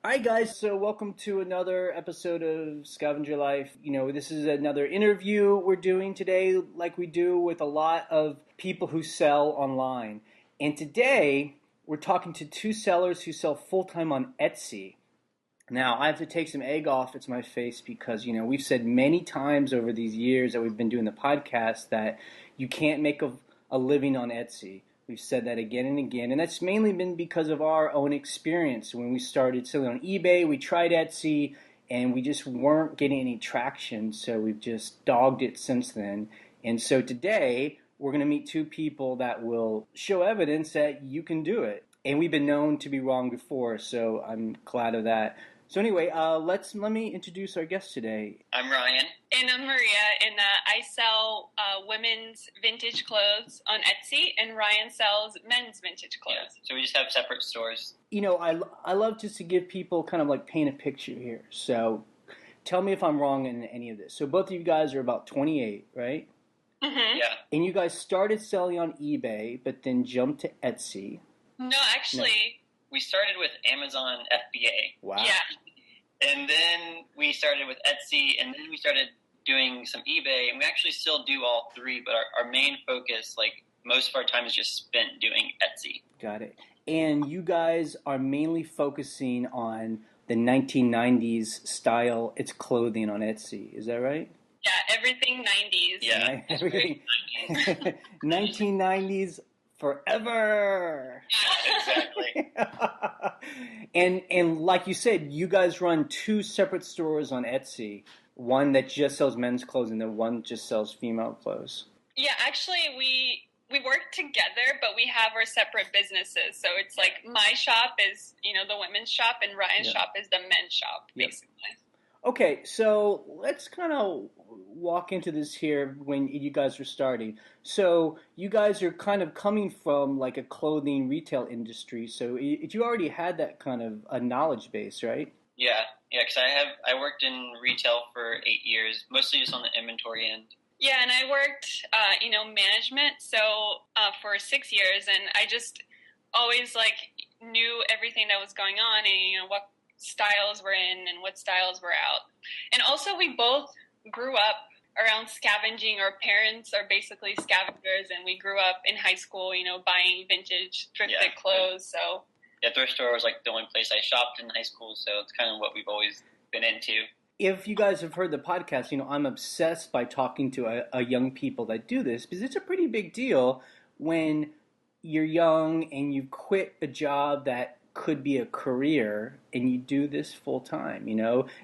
Hi guys, so welcome to another episode of Scavenger Life. This is another interview we're doing today, like we do with a lot of people who sell online. And today we're talking to two sellers who sell full time on Etsy. Now, I have to take some egg off its my face because, we've said many times over these years that we've been doing the podcast that you can't make a living on Etsy. We've said that again and again, and that's mainly been because of our own experience. When we started selling on eBay, we tried Etsy, and we just weren't getting any traction, so we've just dogged it since then. And so today, we're going to meet two people that will show evidence that you can do it. And we've been known to be wrong before, so I'm glad of that. So anyway, let me introduce our guest today. I'm Ryan. And I'm Maria, and I sell women's vintage clothes on Etsy, and Ryan sells men's vintage clothes. Yeah, so we just have separate stores. I love just to give people kind of like paint a picture here. So tell me if I'm wrong in any of this. So both of you guys are about 28, right? Mm-hmm. Yeah. And you guys started selling on eBay, but then jumped to Etsy. No, actually. We started with Amazon FBA. Wow. Yeah. And then we started with Etsy, and then we started doing some eBay, and we actually still do all three, but our main focus, like most of our time, is just spent doing Etsy. Got it. And you guys are mainly focusing on the 1990s style, it's clothing on Etsy. Is that right? Yeah, everything 90s. Yeah, everything 1990s forever. Exactly. and like you said, you guys run two separate stores on Etsy. One that just sells men's clothes, and then one just sells female clothes. Yeah, actually, we work together, but we have our separate businesses. So it's like my shop is, the women's shop, and Ryan's shop is the men's shop, basically. Okay, so let's kind of walk into this here when you guys are starting. So you guys are kind of coming from like a clothing retail industry, so you already had that kind of a knowledge base, right? Yeah, because I worked in retail for 8 years, mostly just on the inventory end. Yeah, and I worked, management, so for 6 years, and I just always knew everything that was going on, and what styles were in and what styles were out. And also, we both grew up around scavenging. Our parents are basically scavengers, and we grew up in high school, buying vintage thrifted clothes. So yeah, thrift store was like the only place I shopped in high school, so it's kind of what we've always been into. If you guys have heard the podcast, I'm obsessed by talking to a young people that do this, because it's a pretty big deal when you're young and you quit a job that could be a career and you do this full time.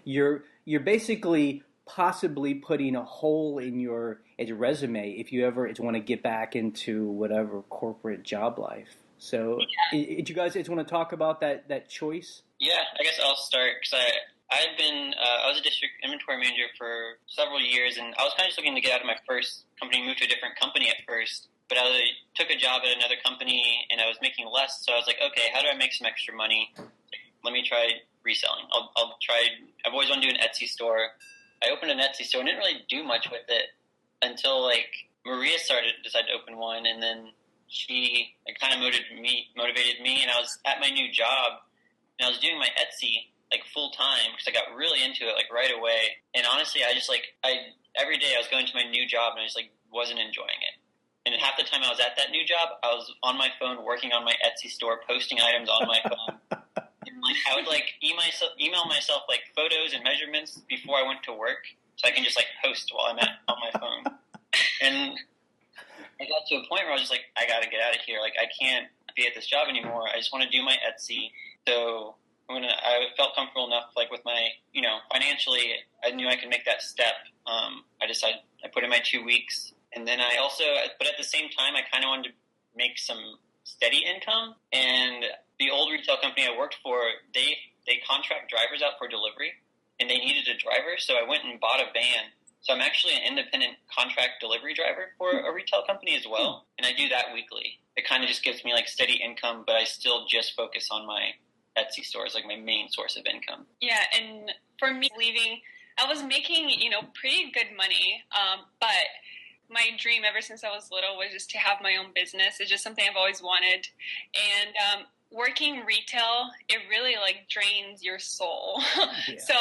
You're basically possibly putting a hole in your resume if you ever want to get back into whatever corporate job life. So, did you guys want to talk about that choice? Yeah, I guess I'll start because I was a district inventory manager for several years, and I was kind of just looking to get out of my first company, move to a different company at first. But I took a job at another company, and I was making less, so I was like, okay, how do I make some extra money? Let me try reselling. I'll try. I've always wanted to do an Etsy store. I opened an Etsy store and didn't really do much with it until Maria decided to open one, and then she kind of motivated me, and I was at my new job, and I was doing my Etsy full time because I got really into it right away. And honestly, I just every day I was going to my new job, and I just wasn't enjoying it. And half the time I was at that new job, I was on my phone working on my Etsy store, posting items on my phone. And, I would email myself photos and measurements before I went to work, so I can just post while I'm on my phone. And I got to a point where I was just I gotta get out of here. I can't be at this job anymore. I just want to do my Etsy. So when I felt comfortable enough, with my, financially, I knew I could make that step. I put in my 2 weeks. And then but at the same time, I kind of wanted to make some steady income. And the old retail company I worked for, they contract drivers out for delivery, and they needed a driver. So I went and bought a van. So I'm actually an independent contract delivery driver for a retail company as well. And I do that weekly. It kind of just gives me steady income, but I still just focus on my Etsy store as my main source of income. Yeah, and for me leaving, I was making, pretty good money, but my dream ever since I was little was just to have my own business. It's just something I've always wanted. And working retail, it really like drains your soul. Yeah. So,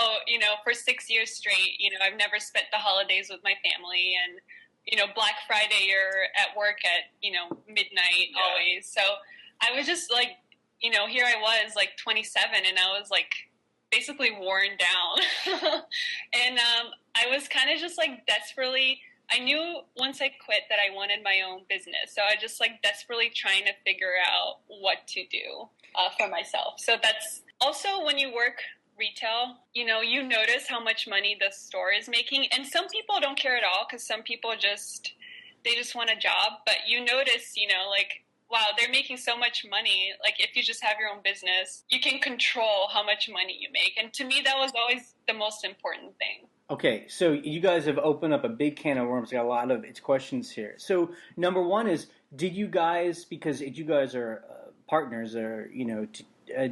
for 6 years straight, I've never spent the holidays with my family, and, Black Friday, you're at work at, midnight always. So I was just like, here I was like 27, and I was like basically worn down. And I was kind of just like desperately, I knew once I quit that I wanted my own business. So I just like desperately trying to figure out what to do for myself. So that's also when you work retail, you notice how much money the store is making. And some people don't care at all, because some people they just want a job. But you notice, like, wow, they're making so much money. Like, if you just have your own business, you can control how much money you make. And to me, that was always the most important thing. Okay, so you guys have opened up a big can of worms. Got a lot of its questions here. So number one is, did you guys, because you guys are partners, or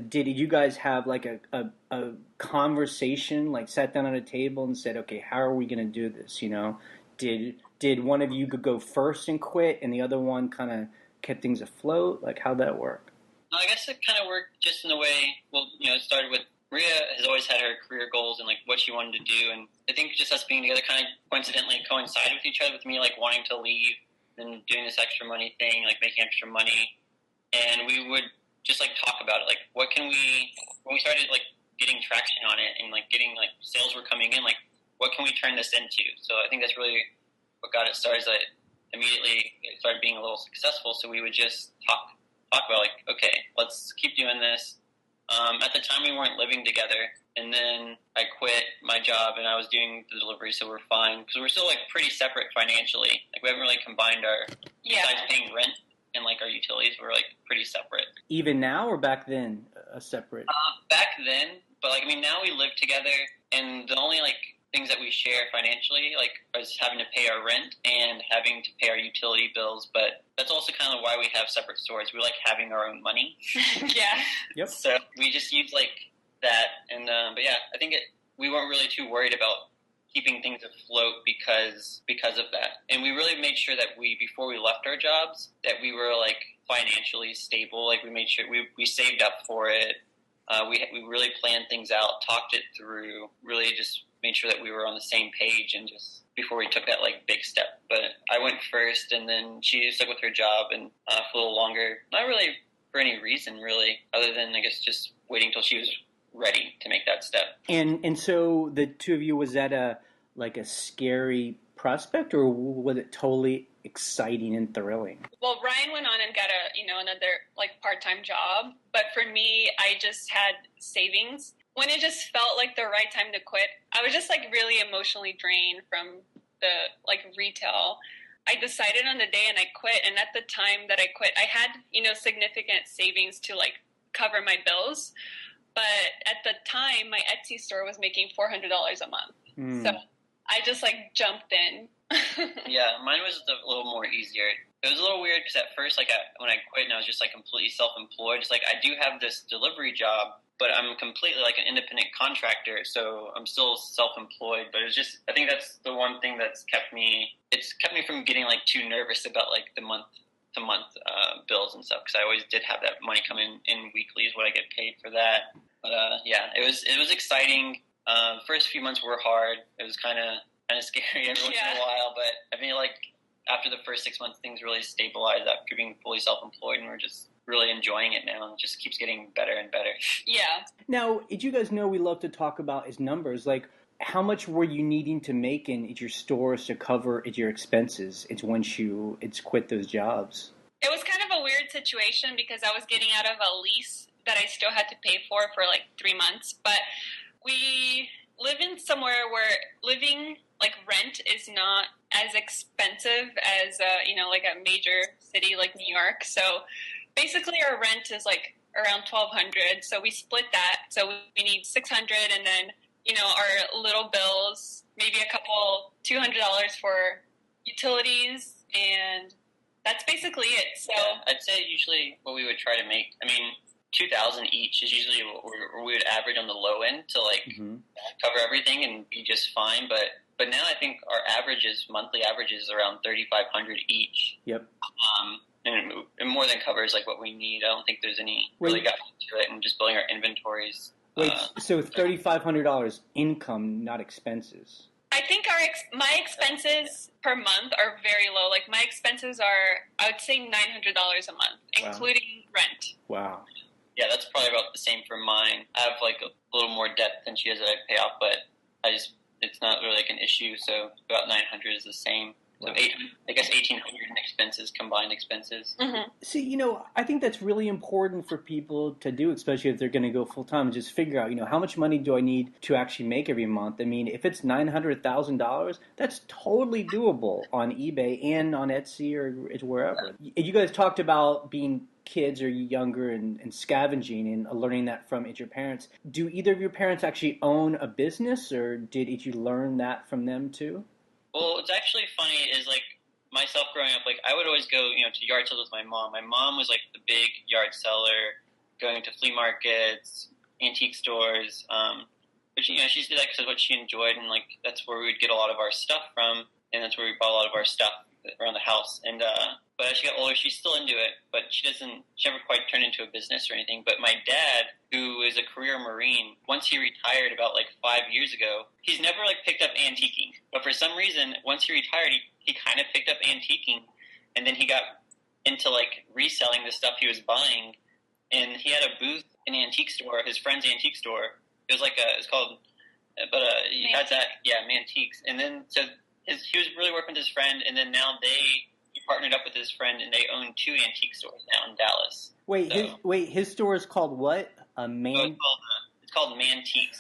did you guys have like a conversation, like sat down at a table and said, okay, how are we going to do this? Did one of you go first and quit, and the other one kind of kept things afloat? Like, how'd that work? I guess it kind of worked just in the way. Well, it started with Maria has always had her career goals and like what she wanted to do, and I think just us being together kind of coincidentally coincided with each other, with me like wanting to leave and doing this extra money thing, like making extra money, and we would just like talk about it, like what can we, when we started like getting traction on it and like getting like sales were coming in, like what can we turn this into? So I think that's really what got it started. That immediately it started being a little successful, so we would just talk about like, okay, let's keep doing this. At the time, we weren't living together, and then I quit my job, and I was doing the delivery, so we're fine, because we're still, like, pretty separate financially. Like, we haven't really combined besides paying rent and, like, our utilities, we're, like, pretty separate. Even now, or back then, separate? Back then, but, like, I mean, now we live together, and the only, like, things that we share financially, like, is having to pay our rent and having to pay our utility bills, but that's also kind of why we have separate stores. We like having our own money. Yeah. Yep. So we just use like that, and but yeah, I think we weren't really too worried about keeping things afloat because of that, and we really made sure that before we left our jobs, that we were like financially stable. Like we made sure we saved up for it. We really planned things out, talked it through, really just made sure that we were on the same page, and just before we took that like big step. But I went first, and then she stuck with her job and for a little longer. Not really for any reason, really, other than I guess just waiting till she was ready to make that step. And so the two of you, was that a scary prospect, or was it totally exciting and thrilling? Well, Ryan went on and got another like part-time job, but for me, I just had savings. When it just felt like the right time to quit, I was just like really emotionally drained from the like retail. I decided on the day and I quit, and at the time that I quit, I had significant savings to like cover my bills, but at the time my Etsy store was making $400 a month. So I just like jumped in. Yeah, mine was a little more easier. It was a little weird because at first, like when I quit and I was just like completely self-employed, it's like I do have this delivery job, but I'm completely like an independent contractor, so I'm still self-employed. But it's just, I think that's the one thing that's kept me from getting like too nervous about like the month-to-month bills and stuff, because I always did have that money come in weekly is what I get paid for that. But yeah, it was exciting. The first few months were hard. It was kind of scary every once in a while, but I mean, like after the first 6 months, things really stabilized after being fully self-employed, and we're just really enjoying it now. It just keeps getting better and better. Yeah. Now, did you guys know we love to talk about is numbers? Like, how much were you needing to make in your stores to cover your expenses? Once you quit those jobs. It was kind of a weird situation because I was getting out of a lease that I still had to pay for like 3 months, but we live in somewhere where living like rent is not as expensive as like a major city like New York. So basically our rent is like around $1,200. So we split that. So we need $600, and then our little bills, maybe a couple $200 for utilities, and that's basically it. So yeah, I'd say usually what we would try to make, I mean, 2,000 each is usually what we would average on the low end to like cover everything and be just fine. But now I think our monthly average is around 3,500 each. Yep. and it more than covers like what we need. I don't think there's any really got into it, and just building our inventories. Wait, so $3,500 income, not expenses. I think my expenses per month are very low. Like my expenses are, I would say $900 a month, including rent. Wow. Yeah, that's probably about the same for mine. I have like a little more debt than she has that I pay off, but it's not really like an issue. So about 900 is the same. So I guess 1,800 in expenses, combined expenses. Mm-hmm. See, I think that's really important for people to do, especially if they're going to go full time, and just figure out, how much money do I need to actually make every month? I mean, if it's $900,000, that's totally doable on eBay and on Etsy or wherever. You guys talked about being kids or younger and scavenging and learning that from your parents. Do either of your parents actually own a business, or did you learn that from them too? Well, what's actually funny is, like, myself growing up, like, I would always go, to yard sales with my mom. My mom was, like, the big yard seller, going to flea markets, antique stores, which, she did that because what she enjoyed, and, like, that's where we would get a lot of our stuff from, and that's where we bought a lot of our stuff around the house. And, but as she got older, she's still into it, but she never quite turned into a business or anything. But my dad, who is a career Marine, once he retired about like 5 years ago, he's never like picked up antiquing. But for some reason, once he retired, he kind of picked up antiquing, and then he got into like reselling the stuff he was buying. And he had a booth in an antique store, his friend's antique store. It was like it's called, but he had that, Mantiques. And then so he was really working with his friend, and then now he partnered up with his friend, and they own 2 antique stores now in Dallas. His store is called what? It's called Mantiques.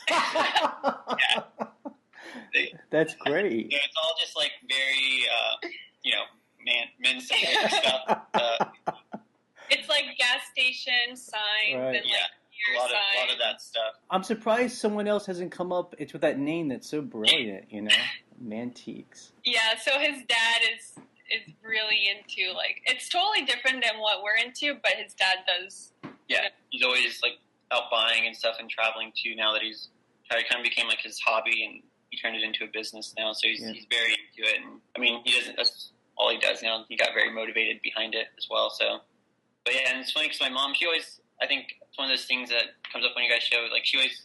That's great. Yeah, it's all just like very, men-centered stuff. It's like gas station signs and like a lot of that stuff. I'm surprised someone else hasn't come up. It's with that name that's so brilliant, Mantiques. Yeah, so his dad is really into, like, it's totally different than what we're into, but his dad does. Yeah, he's always, like, out buying and stuff and traveling, too, now that it kind of became, like, his hobby, and he turned it into a business now, so he's very into it. And, I mean, that's all he does now. He got very motivated behind it as well, so. But, yeah, and it's funny because my mom, I think it's one of those things that comes up when you guys show, like, she always,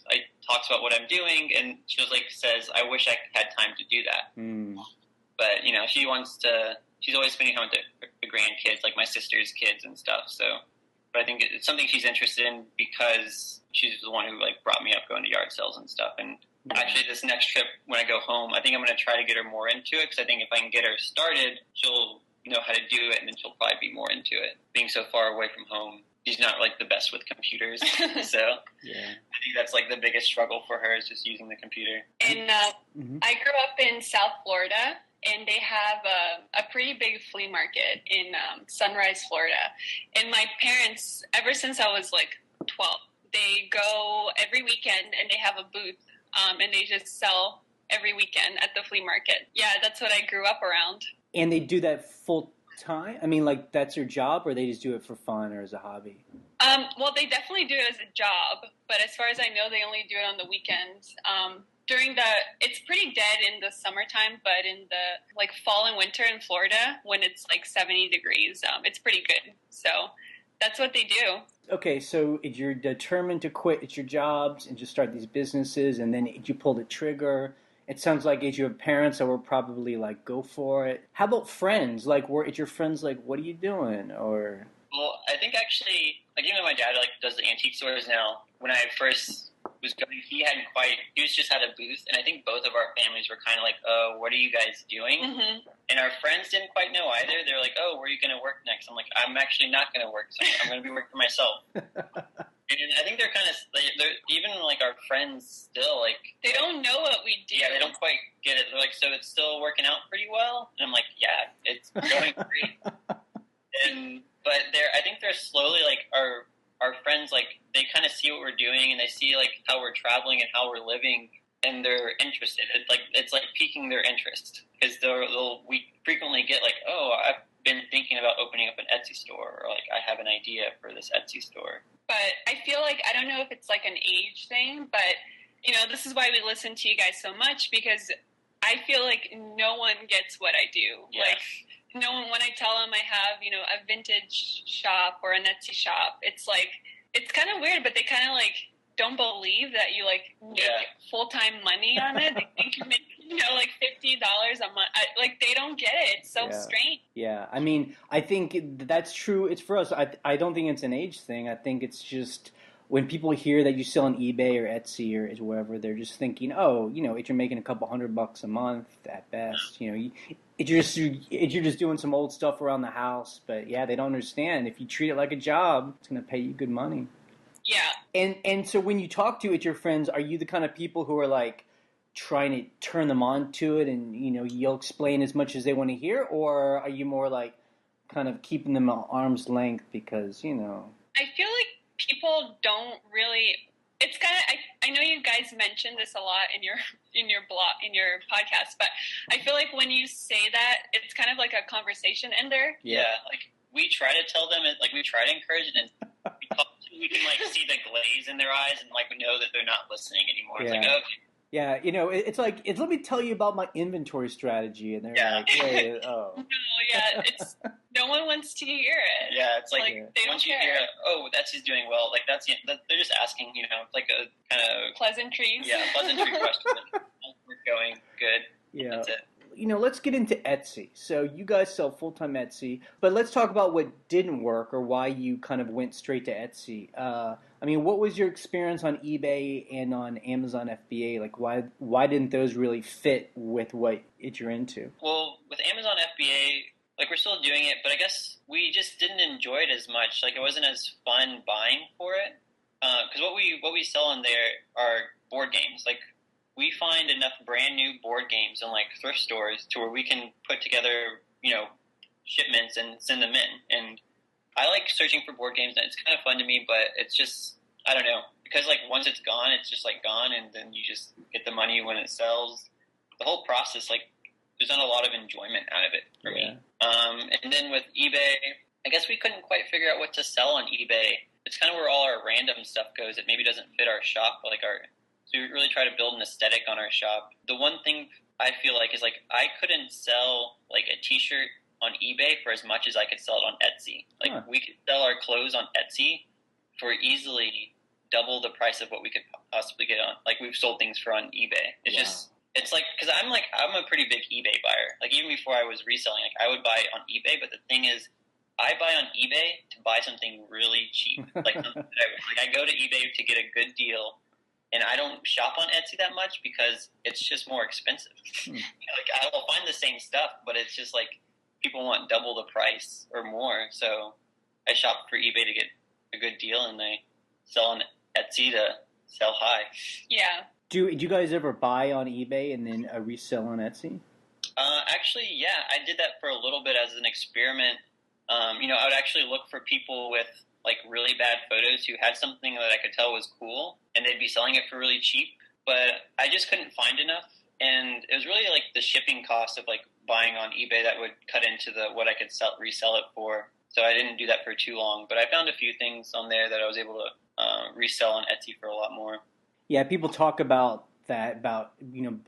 talks about what I'm doing, and she always, says, I wish I had time to do that. Mm. But, she's always spending time with the grandkids, like my sister's kids and stuff. So, but I think it's something she's interested in because she's the one who brought me up going to yard sales and stuff. And actually, this next trip when I go home, I think I'm going to try to get her more into it, because I think if I can get her started, she'll know how to do it, and then she'll probably be more into it. Being so far away from home, she's not the best with computers, so I think that's the biggest struggle for her is just using the computer. And I grew up in South Florida. And they have a pretty big flea market in Sunrise, Florida. And my parents, ever since I was 12, they go every weekend and they have a booth. And they just sell every weekend at the flea market. Yeah, that's what I grew up around. And they do that full time? I mean, that's their job, or they just do it for fun or as a hobby? Well, they definitely do it as a job. But as far as I know, they only do it on the weekends. It's pretty dead in the summertime, but in the fall and winter in Florida, when it's 70 degrees, it's pretty good. So that's what they do. Okay, so you're determined to quit your jobs and just start these businesses, and then you pull the trigger. It sounds like you have parents that were probably go for it. How about friends? Were your friends what are you doing? Or well, I think actually, even my dad does the antique stores now. When I first was going, he just had a booth, and I think both of our families were kind of what are you guys doing? Mm-hmm. And our friends didn't quite know either. They're like, oh, where are you going to work next? I'm like, I'm actually not going to work, so I'm going to be working for myself. And I think they're kind of, even our friends still they don't know what we do. Yeah, they don't quite get it. They're so it's still working out pretty well? And I'm like, yeah, it's going great. But I think they're slowly our friends, they kind of see what we're doing, and they see how we're traveling and how we're living, and they're interested. It's piquing their interest, because we frequently get oh, I've been thinking about opening up an Etsy store, or I have an idea for this Etsy store. But I feel I don't know if it's an age thing, but this is why we listen to you guys so much, because I feel no one gets what I do. Yeah. when I tell them I have, a vintage shop or an Etsy shop, it's like, it's kind of weird, but they kind of like don't believe that you like make full-time money on it. They think you make, like $50 a month. Like they don't get it. It's so strange. Yeah. I mean, I think that's true. It's for us. I don't think it's an age thing. I think it's just when people hear that you sell on eBay or Etsy or wherever, they're just thinking, oh, if you're making a couple $100 a month at best, if you're just doing some old stuff around the house. But yeah, they don't understand. If you treat it like a job, it's going to pay you good money. Yeah. And so when you talk to your friends, are you the kind of people who are like trying to turn them on to it, and you'll explain as much as they want to hear, or are you more like kind of keeping them at arm's length because I feel like people don't really. It's kind of. I know you guys mentioned this a lot in your blog, in your podcast, but I feel like when you say that, it's kind of like a conversation ender. Yeah, like we try to tell them, like we try to encourage it, and we can like see the glaze in their eyes, and like we know that they're not listening anymore. It's like, okay. Yeah, it's like, let me tell you about my inventory strategy, and they're like, hey, oh. No, yeah, it's no one wants to hear it. Yeah, it's like they once don't you care. hear, oh, that's he's doing well, like they're just asking, it's like a kind of pleasantries. Yeah, pleasantry question. We're going good. Yeah. That's it. Let's get into Etsy. So you guys sell full-time Etsy, but let's talk about what didn't work or why you kind of went straight to Etsy. What was your experience on eBay and on Amazon FBA? Like, why didn't those really fit with what you're into? Well, with Amazon FBA, like we're still doing it, but I guess we just didn't enjoy it as much. Like it wasn't as fun buying for it because what we sell on there are board games. Like we find enough brand new board games in like thrift stores to where we can put together, shipments and send them in. And I like searching for board games, and it's kind of fun to me, but it's just, I don't know, because like once it's gone, it's just like gone, and then you just get the money when it sells. The whole process, like, there's not a lot of enjoyment out of it for me. And then with eBay, I guess we couldn't quite figure out what to sell on eBay. It's kind of where all our random stuff goes. It maybe doesn't fit our shop, so we really try to build an aesthetic on our shop. The one thing I feel like is like I couldn't sell like a t-shirt on eBay for as much as I could sell it on Etsy. Like we could sell our clothes on Etsy for easily double the price of what we could possibly get on. Like we've sold things for on eBay. It's just, it's like, cause I'm a pretty big eBay buyer. Like even before I was reselling, like I would buy on eBay, but the thing is I buy on eBay to buy something really cheap. Like I go to eBay to get a good deal. And I don't shop on Etsy that much because it's just more expensive. Like I will find the same stuff, but it's just like people want double the price or more. So I shop for eBay to get a good deal, and they sell on Etsy to sell high. Yeah. Do you guys ever buy on eBay and then resell on Etsy? Actually, yeah, I did that for a little bit as an experiment. I would actually look for people with like really bad photos who had something that I could tell was cool, and they'd be selling it for really cheap, but I just couldn't find enough. And it was really like the shipping cost of like buying on eBay that would cut into what I could resell it for. So I didn't do that for too long, but I found a few things on there that I was able to resell on Etsy for a lot more. Yeah, people talk about that, about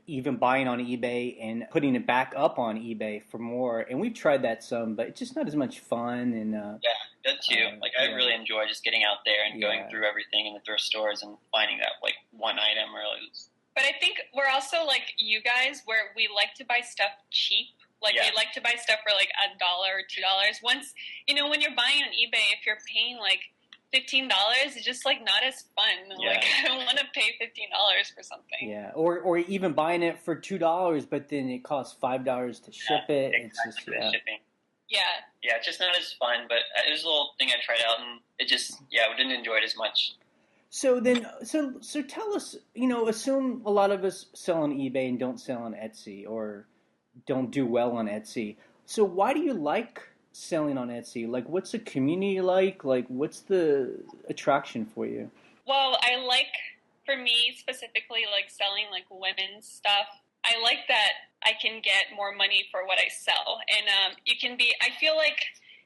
even buying on eBay and putting it back up on eBay for more. And we've tried that some, but it's just not as much fun. And that too. I really enjoy just getting out there and going through everything in the thrift stores and finding that like one item or like. But I think we're also like you guys, where we like to buy stuff cheap. Like we like to buy stuff for like $1 or $2. Once when you're buying on eBay, if you're paying like $15, it's just like not as fun. Yeah. Like I don't want to pay $15 for something. Yeah, or even buying it for $2, but then it costs $5 to ship it. Exactly. It's just shipping. Yeah. Yeah, it's just not as fun, but it was a little thing I tried out, and it just we didn't enjoy it as much. So then, so tell us, assume a lot of us sell on eBay and don't sell on Etsy, or don't do well on Etsy. So why do you like selling on Etsy? Like, what's the community like? Like, what's the attraction for you? Well, I like, for me specifically, like selling like women's stuff. I like that I can get more money for what I sell. And I feel like,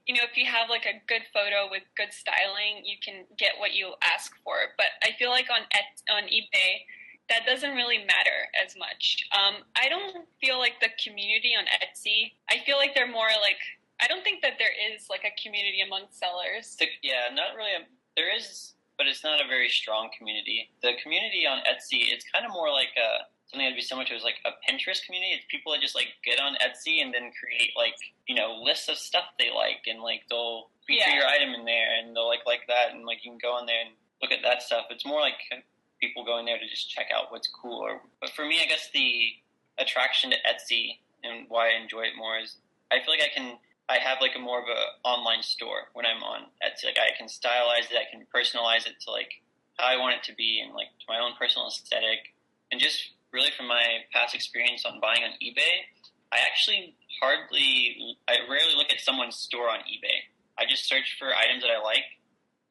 if you have like a good photo with good styling, you can get what you ask for. But I feel like on eBay, that doesn't really matter as much. I don't feel like the community on Etsy, I feel like they're more like, I don't think that there is like a community among sellers. Yeah, not really. There is, but it's not a very strong community. The community on Etsy, it's kind of more like something that'd be similar to like a Pinterest community. It's people that just like get on Etsy and then create like, lists of stuff they like, and like they'll feature your item in there, and they'll like that, and like you can go on there and look at that stuff. It's more like people going there to just check out what's cool. But for me, I guess the attraction to Etsy and why I enjoy it more is I feel like I have like a more of a online store when I'm on Etsy. Like I can stylize it, I can personalize it to like how I want it to be, and like to my own personal aesthetic. And just really from my past experience on buying on eBay, I rarely look at someone's store on eBay. I just search for items that I like,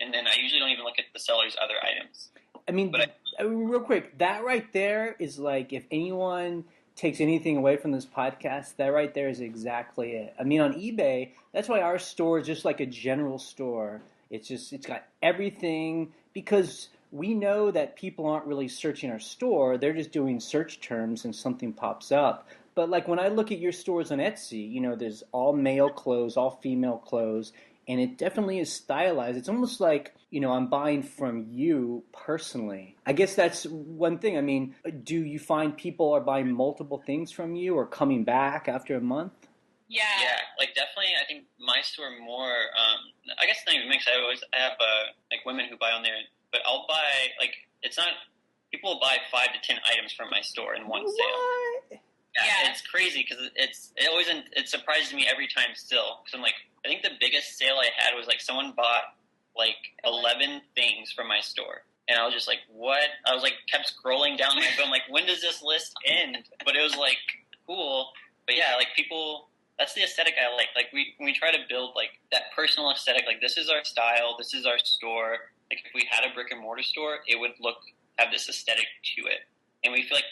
and then I usually don't even look at the seller's other items. I mean, real quick, that right there is like, if anyone takes anything away from this podcast, that right there is exactly it. I mean, on eBay, that's why our store is just like a general store. It's got everything, because we know that people aren't really searching our store. They're just doing search terms and something pops up. But like when I look at your stores on Etsy, there's all male clothes, all female clothes, and it definitely is stylized. It's almost like, I'm buying from you personally. I guess that's one thing. I mean, do you find people are buying multiple things from you or coming back after a month? Yeah, like definitely. I think my store more. I guess it's not even mixed. I have like women who buy on there, but I'll buy like it's not. People will buy 5 to 10 items from my store in one sale. Yeah, it's crazy because it surprises me every time still. Because I'm like, I think the biggest sale I had was like someone bought like 11 things from my store. And I was just like, what? I was like, kept scrolling down my phone, like, when does this list end? But it was like, cool. But yeah, like people, that's the aesthetic I like. Like we try to build like that personal aesthetic. Like this is our style. This is our store. Like if we had a brick and mortar store, it would have this aesthetic to it. And we feel like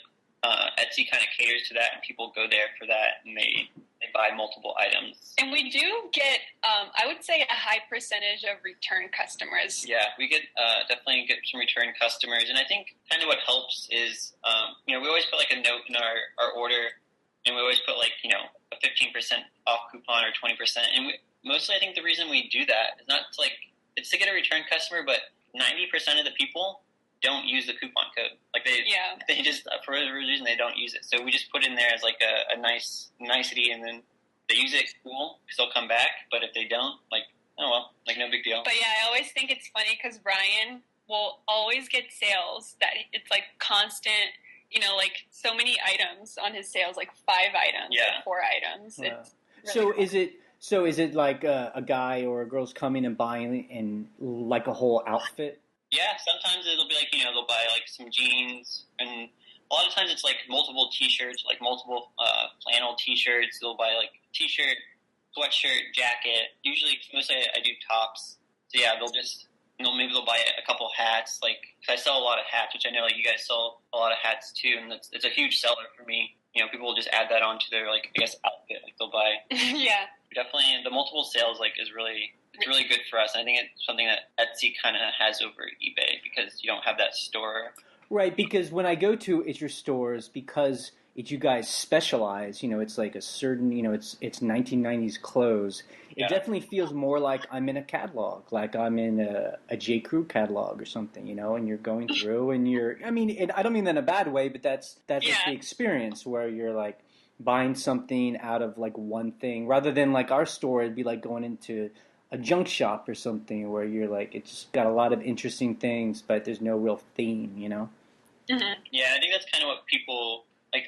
Etsy kind of caters to that, and people go there for that, and they buy multiple items. And we do get, I would say, a high percentage of return customers. Yeah, we definitely get some return customers, and I think kind of what helps is, we always put like a note in our order, and we always put like, a 15% off coupon or 20%, and mostly I think the reason we do that is not to it's to get a return customer, but 90% of the people don't use the coupon code. Like they just, for whatever reason, they don't use it. So we just put in there as like a nice nicety, and then they use it, cool, because they'll come back. But if they don't, like, oh well, like no big deal. But yeah, I always think it's funny because Ryan will always get sales that it's like constant, like so many items on his sales, like 5 items, like 4 items. Wow. It's really So is it like a guy or a girl's coming and buying in like a whole outfit? Yeah, sometimes it'll be like, they'll buy like some jeans, and a lot of times it's like multiple t-shirts, like multiple flannel t-shirts. They'll buy like t-shirt, sweatshirt, jacket. Usually, mostly I do tops. So yeah, maybe they'll buy a couple hats. Like, 'cause I sell a lot of hats, which I know like you guys sell a lot of hats too, and it's a huge seller for me. People will just add that onto their like, I guess, outfit. Like they'll buy. Yeah. Definitely, the multiple sales is really. It's really good for us. And I think it's something that Etsy kind of has over eBay because you don't have that store. Right, because when I go to your stores, because you guys specialize, it's like a certain, it's 1990s clothes. It definitely feels more like I'm in a catalog, like I'm in a J. Crew catalog or something, and you're going through and I don't mean that in a bad way, but that's just the experience where you're like buying something out of like one thing rather than like our store. It'd be like going into a junk shop or something where you're like, it's just got a lot of interesting things, but there's no real theme, Mm-hmm. Yeah, I think that's kind of what people like.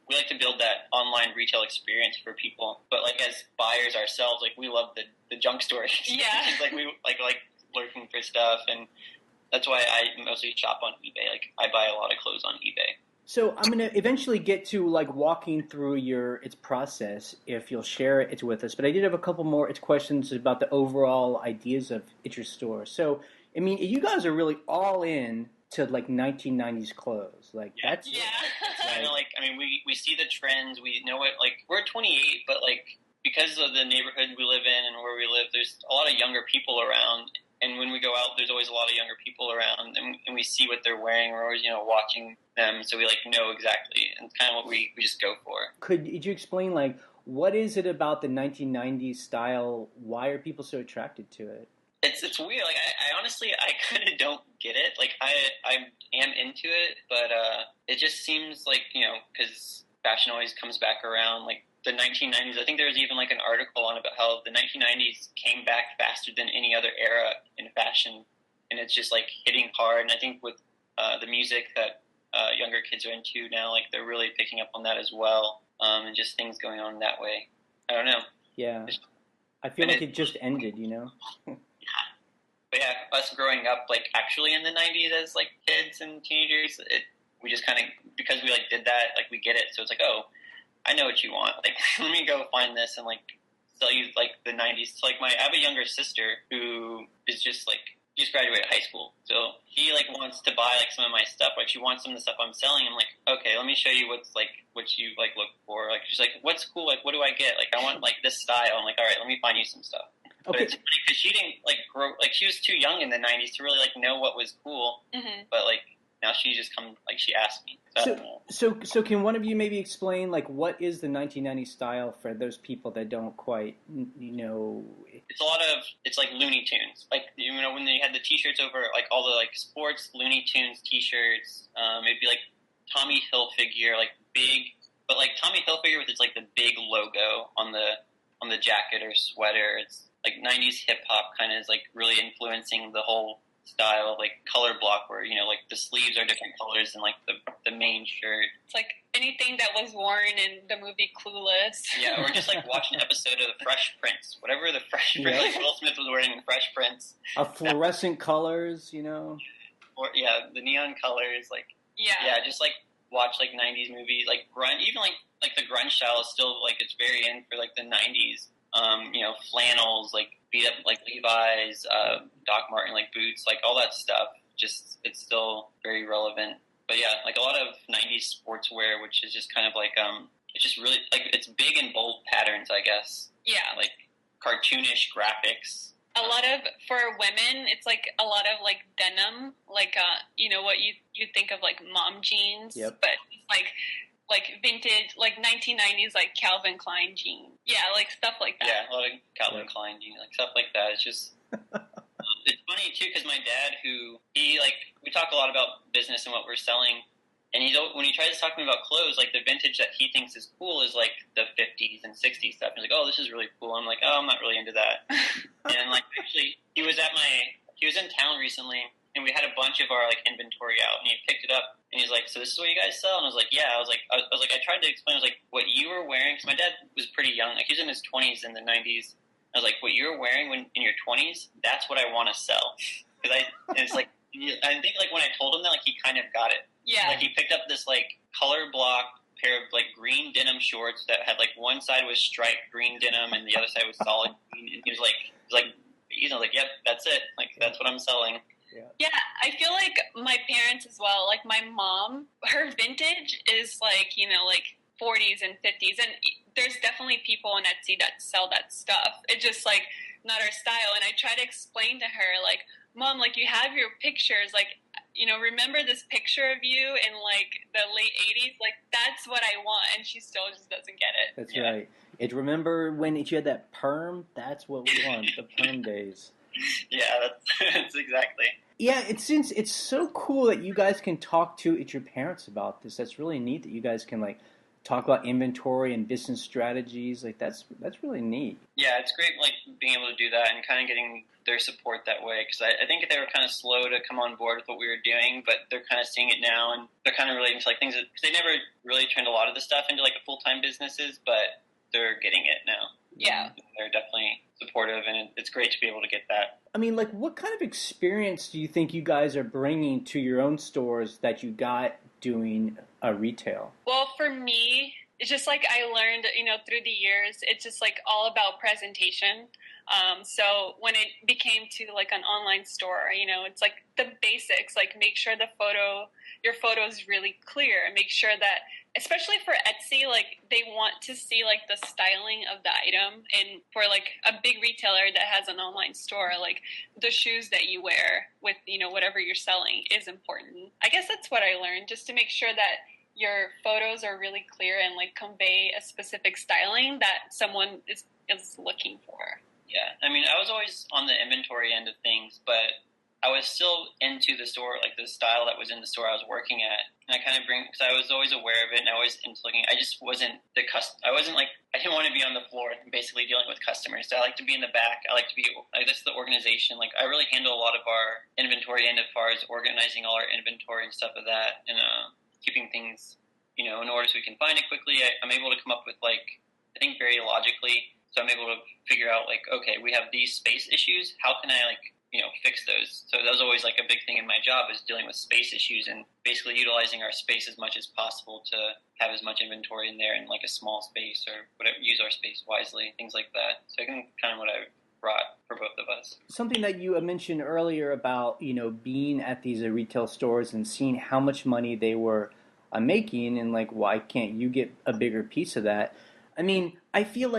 We like to build that online retail experience for people, but like as buyers ourselves, like we love the junk store. Yeah, like we like looking for stuff, and that's why I mostly shop on eBay. Like I buy a lot of clothes on eBay. So I'm going to eventually get to like walking through its process if you'll share it with us. But I did have a couple more questions about the overall ideas of your store. So, I mean, you guys are really all in to like 1990s clothes. Like that's we see the trends. We know it. Like we're 28, but like because of the neighborhood we live in and where we live, there's a lot of younger people around. and when we go out, there's always a lot of younger people around, and we see what they're wearing. We're always, watching them, so we like know exactly, and it's kind of what we just go for. Could you explain, like, what is it about the 1990s style? Why are people so attracted to it? It's weird. Like I honestly I kind of don't get it. Like I am into it, but it just seems like because fashion always comes back around. Like the 1990s, I think there was even like an article on about how the 1990s came back faster than any other era in fashion, and it's just like hitting hard. And I think with the music that younger kids are into now, like they're really picking up on that as well, and just things going on that way. I don't know. Yeah, I feel like it just ended. But yeah, us growing up, like, actually in the 90s as, like, kids and teenagers, we just kind of, because we, like, did that, like, we get it. So it's like, oh, I know what you want. Like, let me go find this and, like, sell you, like, the 90s. So, like, I have a younger sister who is just, like, just graduated high school. So he, like, wants to buy, like, some of my stuff. Like, she wants some of the stuff I'm selling. I'm like, okay, let me show you what's, like, what you, like, look for. Like, she's like, what's cool? Like, what do I get? Like, I want, like, this style. I'm like, all right, let me find you some stuff. Okay. But it's funny because she didn't like grow, like she was too young in the 90s to really like know what was cool. Mm-hmm. But like now she just she asked me. So can one of you maybe explain like what is the 1990s style for those people that don't quite It's a lot of like Looney Tunes. Like when they had the T-shirts over like all the like sports Looney Tunes T-shirts. It'd be like Tommy Hilfiger, like big, but like Tommy Hilfiger with its like the big logo on the jacket or sweater. It's like 90s hip hop kind of is like really influencing the whole style of like color block where like the sleeves are different colors than like the main shirt. It's like anything that was worn in the movie Clueless. Yeah, or just like watch an episode of The Fresh Prince, whatever the Fresh Prince, like Will Smith was wearing in Fresh Prince. Fluorescent colors, Or the neon colors, like just like watch like 90s movies, like grunge, even like the grunge style is still like it's very in for like the 90s. Flannels, like beat up like Levi's, Doc Marten like boots, like all that stuff. Just it's still very relevant. But yeah, like a lot of 90s sportswear, which is just kind of like it's just really like it's big and bold patterns, I guess. Yeah, like cartoonish graphics. A lot of for women, it's like a lot of like denim, like what you think of like mom jeans, yep. But like vintage, like 1990s, like Calvin Klein jeans. Yeah, like stuff like that. Yeah, a lot of Calvin Klein jeans, like stuff like that. It's just, it's funny too, because my dad, we talk a lot about business and what we're selling, and when he tries to talk to me about clothes, like the vintage that he thinks is cool is like the 50s and 60s stuff. He's like, oh, this is really cool. I'm like, oh, I'm not really into that. And like, actually, he was in town recently, and we had a bunch of our like inventory out, and he picked it up, and he's like, "So this is what you guys sell?" And I was like, "Yeah." I was like, I tried to explain. I was like, "What you were wearing?" Because my dad was pretty young, like he was in his 20s in the 90s. I was like, "What you were wearing when in your 20s? That's what I want to sell." And it's like, I think like when I told him that, like he kind of got it. Yeah. Like he picked up this like color block pair of like green denim shorts that had like one side was striped green denim and the other side was solid green. And he was like, "Yep, that's it. Like that's what I'm selling." Yeah, I feel like my parents as well. Like my mom, her vintage is like, like 40s and 50s. And there's definitely people on Etsy that sell that stuff. It's just like not our style. And I try to explain to her, like, Mom, like you have your pictures, like, remember this picture of you in like the late 80s? Like that's what I want. And she still just doesn't get it. That's right. Remember when you had that perm? That's what we want, the perm days. Yeah, that's exactly. Yeah, it's so cool that you guys can talk to your parents about this. That's really neat that you guys can like talk about inventory and business strategies. Like that's really neat. Yeah, it's great like being able to do that and kind of getting their support that way because I think they were kind of slow to come on board with what we were doing, but they're kind of seeing it now and they're kind of relating to like things because they never really turned a lot of the stuff into like a full-time businesses, but they're getting it now. Yeah. They're definitely supportive, and it's great to be able to get that. I mean, like, what kind of experience do you think you guys are bringing to your own stores that you got doing retail? Well, for me, it's just like I learned, through the years, it's just like all about presentation. So when it became to like an online store, it's like the basics, like make sure your photo is really clear and make sure that especially for Etsy, like they want to see like the styling of the item. And for like a big retailer that has an online store, like the shoes that you wear with, whatever you're selling is important. I guess that's what I learned, just to make sure that your photos are really clear and like convey a specific styling that someone is looking for. Yeah, I mean, I was always on the inventory end of things, but I was still into the store, like the style that was in the store I was working at. And because I was always aware of it and I was into looking, I just wasn't I didn't want to be on the floor basically dealing with customers. So I like to be in the back. I like to be, that's the organization. Like I really handle a lot of our inventory end as far as organizing all our inventory and stuff of that and keeping things, in order so we can find it quickly. I'm able to come up with I think very logically. So I'm able to figure out okay, we have these space issues. How can I fix those? So that was always a big thing in my job, is dealing with space issues and basically utilizing our space as much as possible to have as much inventory in there in a small space or whatever, use our space wisely, things like that. So I think kind of what I brought for both of us. Something that you mentioned earlier about, being at these retail stores and seeing how much money they were making and why can't you get a bigger piece of that? I mean, I feel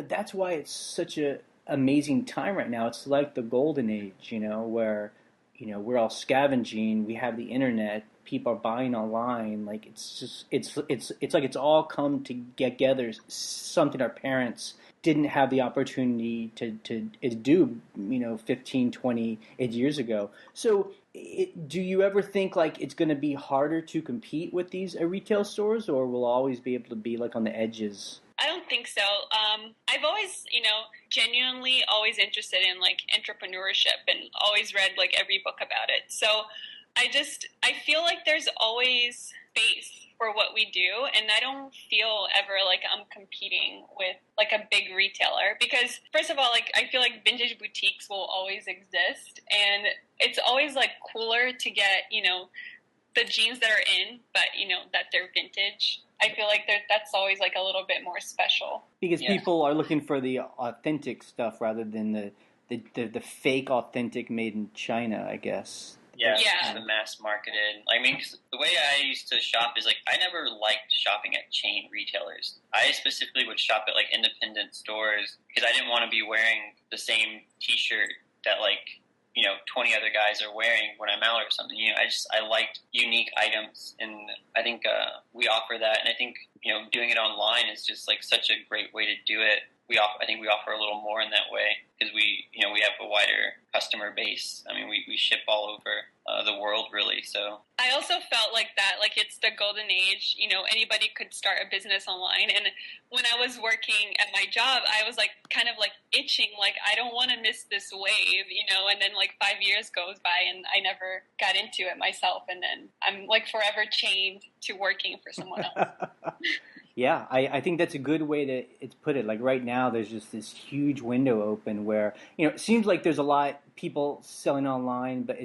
that's why it's such a amazing time right now. It's like the golden age, where, we're all scavenging. We have the internet. People are buying online. It's all come together. Something our parents didn't have the opportunity to do, 15, 20 years ago. So do you ever think it's going to be harder to compete with these retail stores, or will always be able to be on the edges? I don't think so. I've always, genuinely always interested in entrepreneurship and always read every book about it. So I feel there's always space for what we do, and I don't feel ever I'm competing with a big retailer, because first of all, I feel vintage boutiques will always exist, and it's always cooler to get, the jeans that are in, but that they're vintage. I feel that's always a little bit more special. Because people are looking for the authentic stuff rather than the fake authentic made in China, I guess. Yeah. The mass marketed. I mean, the way I used to shop is I never liked shopping at chain retailers. I specifically would shop at independent stores because I didn't want to be wearing the same T-shirt that 20 other guys are wearing when I'm out or something. I liked unique items, and I think we offer that. And I think doing it online is just such a great way to do it. I think we offer a little more in that way because we have a wider customer base. I mean, we ship all over the world, really. So I also felt that it's the golden age. Anybody could start a business online. And when I was working at my job, I was kind of itching, I don't want to miss this wave, And then 5 years goes by, and I never got into it myself. And then I'm forever chained to working for someone else. Yeah, I think that's a good way to put it. Right now, there's just this huge window open where, it seems like there's a lot of people selling online, but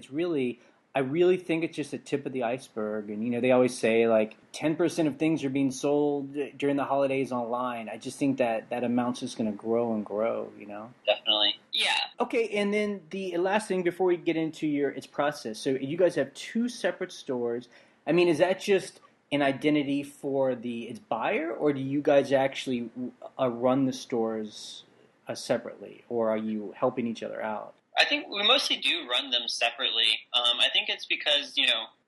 I really think it's just the tip of the iceberg. And, they always say 10% of things are being sold during the holidays online. I just think that amount's just going to grow and grow, Definitely. Yeah. Okay, and then the last thing before we get into its process. So you guys have 2 separate stores. I mean, is that just an identity for its buyer, or do you guys actually run the stores separately, or are you helping each other out? I think we mostly do run them separately. I think it's because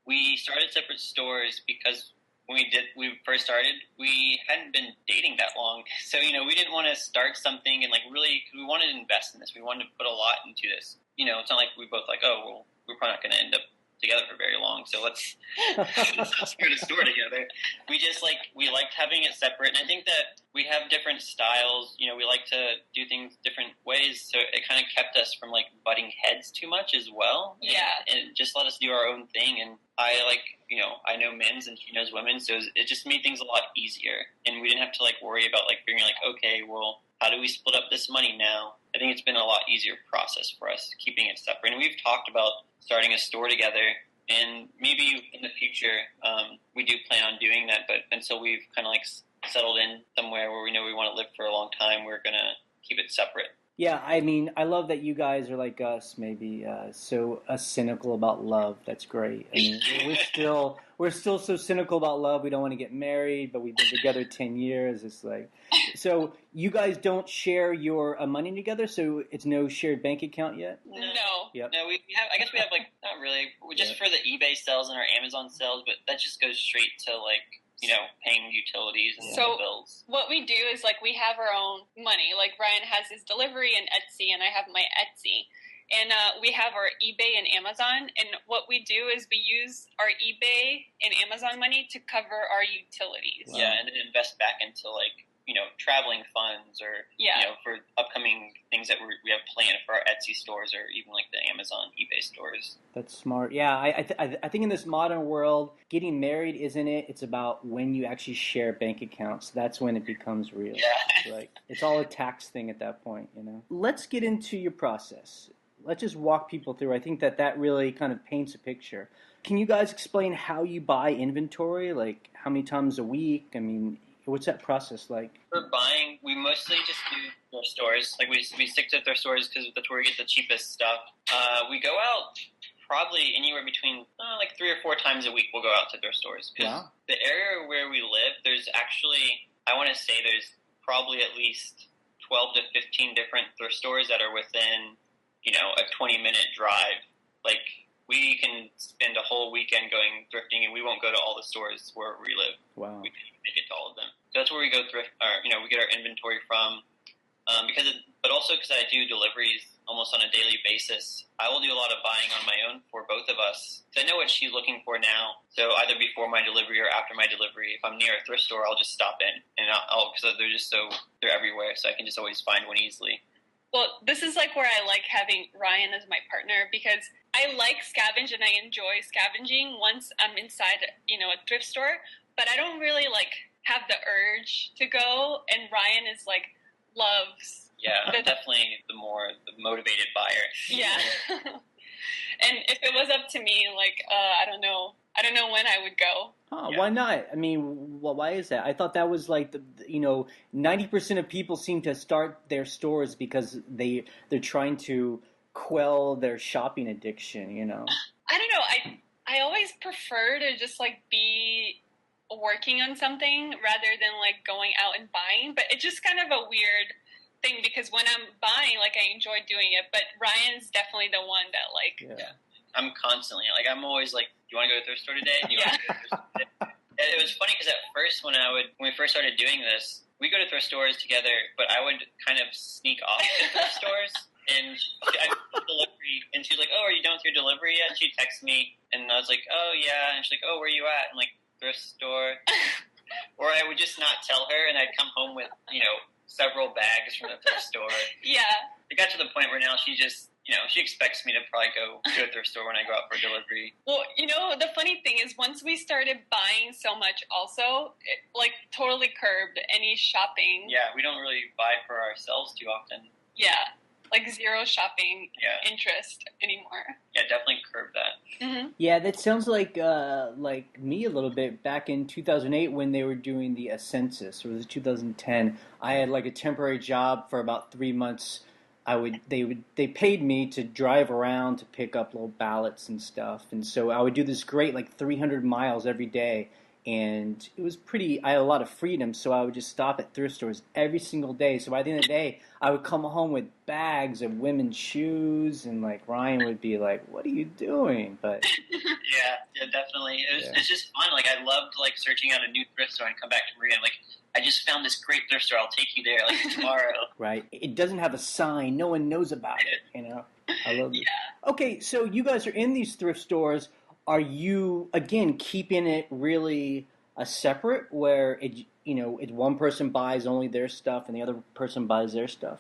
we started separate stores because when we first started, we hadn't been dating that long, so we didn't want to start something and really, we wanted to invest in this. We wanted to put a lot into this. It's not we both oh well, we're probably not going to end up together for very long, so let's start a store together. We just we liked having it separate, and I think that we have different styles. We like to do things different ways, so it kind of kept us from butting heads too much as well. Yeah, and just let us do our own thing. And I I know men's and she knows women's, so it just made things a lot easier, and we didn't have to worry about figuring okay, well, how do we split up this money now? I think it's been a lot easier process for us keeping it separate, and we've talked about starting a store together, and maybe in the future we do plan on doing that, but until we've kind of settled in somewhere where we know we want to live for a long time, we're going to keep it separate. Yeah, I mean, I love that you guys are like us, maybe so cynical about love. That's great. I mean, we're we're still so cynical about love. We don't want to get married, but we've been together 10 years. It's like, so you guys don't share your money together, so it's no shared bank account yet? No. Yep. No, we have. I guess we have like not really. Just for the eBay sales and our Amazon sales, but that just goes straight to like paying utilities and So bills. what we do is like we have our own money. Like Ryan has his delivery and Etsy, and I have my Etsy. And we have our eBay and Amazon. And what we do is we use our eBay and Amazon money to cover our utilities. Wow. Yeah, and then invest back into like traveling funds or for upcoming things that we have planned for our Etsy stores or even like the Amazon eBay stores. That's smart. Yeah, I think in this modern world, getting married isn't it? It's about when you actually share bank accounts. That's when it becomes real. Yeah. Like it's all a tax thing at that point, Let's get into your process. Let's just walk people through. I think that really kind of paints a picture. Can you guys explain how you buy inventory? Like how many times a week? I mean, what's that process like? For buying, we mostly just do thrift stores. Like we stick to thrift stores because that's where we get the cheapest stuff. We go out probably anywhere between like 3 or 4 times a week. We'll go out to thrift stores. Wow. The area where we live, there's actually, I want to say there's probably at least 12 to 15 different thrift stores that are within a 20-minute drive. Like, we can spend a whole weekend going thrifting, and we won't go to all the stores where we live. Wow. We can make it to all of them. So that's where we go thrift, or, we get our inventory from. But also because I do deliveries almost on a daily basis, I will do a lot of buying on my own for both of us. So I know what she's looking for now. So either before my delivery or after my delivery, if I'm near a thrift store, I'll just stop in, and because they're everywhere, so I can just always find one easily. Well, this is like where I like having Ryan as my partner because I like scavenge and I enjoy scavenging once I'm inside, a thrift store, but I don't really like have the urge to go. And Ryan is like loves. Yeah, I'm definitely the motivated buyer. Yeah. And if it was up to me, like I don't know when I would go. Oh, yeah. Why not? I mean, why is that? I thought that was like 90% of people seem to start their stores because they're trying to quell their shopping addiction. I don't know. I always prefer to just like be working on something rather than like going out and buying. But it's just kind of a weird thing because when I'm buying, like I enjoy doing it. But Ryan's definitely the one that like. Yeah. I'm constantly like I'm always like, do you want to go to the thrift store today? Do you want to go to the thrift store today? And it was funny because at first when we first started doing this, we go to thrift stores together, but I would kind of sneak off to thrift stores. And I'd delivery, and she's like, "Oh, are you done with your delivery yet?" And she'd text me, and I was like, "Oh yeah," and she's like, "Oh, where are you at?" And like thrift store, or I would just not tell her, and I'd come home with several bags from the thrift store. Yeah, it got to the point where now she just. She expects me to probably go to a thrift store when I go out for delivery. Well, the funny thing is once we started buying so much also, it, like, totally curbed any shopping. Yeah, we don't really buy for ourselves too often. Yeah, like zero shopping interest anymore. Yeah, definitely curbed that. Mm-hmm. Yeah, that sounds like me a little bit. Back in 2008 when they were doing the census, or was it 2010, I had like a temporary job for about 3 months. They paid me to drive around to pick up little ballots and stuff, and so I would do this great like 300 miles every day, and it was I had a lot of freedom, so I would just stop at thrift stores every single day. So by the end of the day, I would come home with bags of women's shoes, and like Ryan would be like, "What are you doing?" But yeah, definitely. It's just fun. Like I loved like searching out a new thrift store and come back to Maria and like. I just found this great thrift store. I'll take you there like tomorrow. Right. It doesn't have a sign. No one knows about it. I love it. Yeah. Okay, so you guys are in these thrift stores. Are you again keeping it really separate, where one person buys only their stuff and the other person buys their stuff?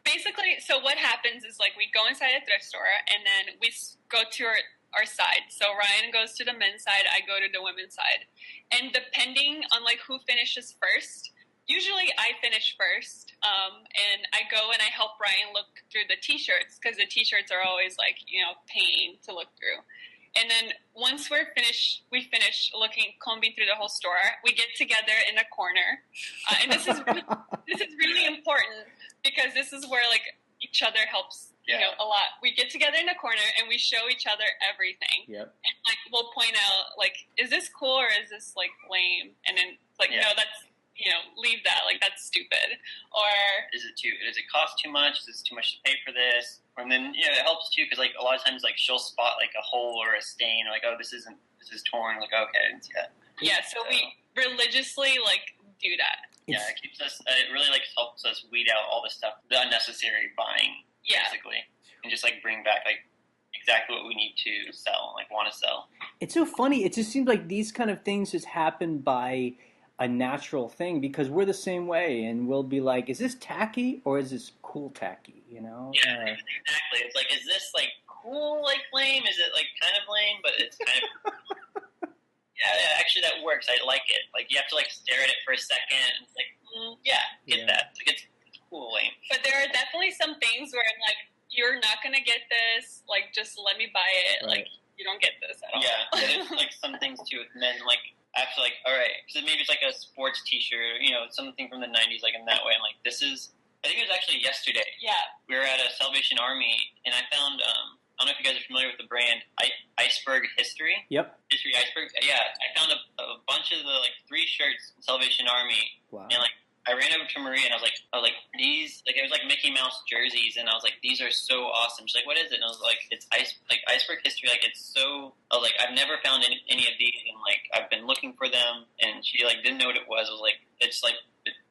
Basically, so what happens is like we go inside a thrift store and then we go to our side. So Ryan goes to the men's side, I go to the women's side. And depending on like who finishes first, usually I finish first. And I go and I help Ryan look through the t-shirts because the t-shirts are always like, pain to look through. And then once we finish combing through the whole store, we get together in a corner. And this is really important because this is where like each other helps, a lot. We get together in a corner and we show each other everything. Yep. And like we'll point out like, is this cool or is this like lame? And then it's like, no, that's leave that. Like that's stupid. Or does it cost too much? Is it too much to pay for this? And then it helps too because like a lot of times like she'll spot like a hole or a stain or like, oh, this is torn. Like, okay, I didn't see that. Yeah, so we religiously like do that. Yeah, it keeps us. It really like helps us weed out all the stuff, the unnecessary buying, basically, and just like bring back like exactly what we need to sell, like want to sell. It's so funny. It just seems like these kind of things just happen by a natural thing because we're the same way, and we'll be like, "Is this tacky or is this cool tacky?" Yeah, exactly. It's like, is this like cool, like lame? Is it like kind of lame, but it's kind of. Yeah, actually that works. I like it. Like, you have to, like, stare at it for a second, and it's like, get that. Like, it's cool, lame. But there are definitely some things where I'm like, you're not going to get this. Like, just let me buy it. Right. Like, you don't get this at all. Yeah, there's, like, some things, too, with men, like, I feel like, all right, so maybe it's, like, a sports T-shirt, something from the 90s, like, in that way. I'm like, this is, I think it was actually yesterday. Yeah. We were at a Salvation Army, and I found, I don't know if you guys are familiar with the brand, Iceberg History. Yep. History Iceberg. Yeah, I found a bunch of the, like, 3 shirts in Salvation Army. Wow. And, like, I ran over to Maria, and I was like, these, like, it was, like, Mickey Mouse jerseys, and I was like, these are so awesome. She's like, what is it? And I was like, it's Iceberg History. Like, it's so, I was like, I've never found any of these, and, like, I've been looking for them, and she, like, didn't know what it was. I was like, it's, like,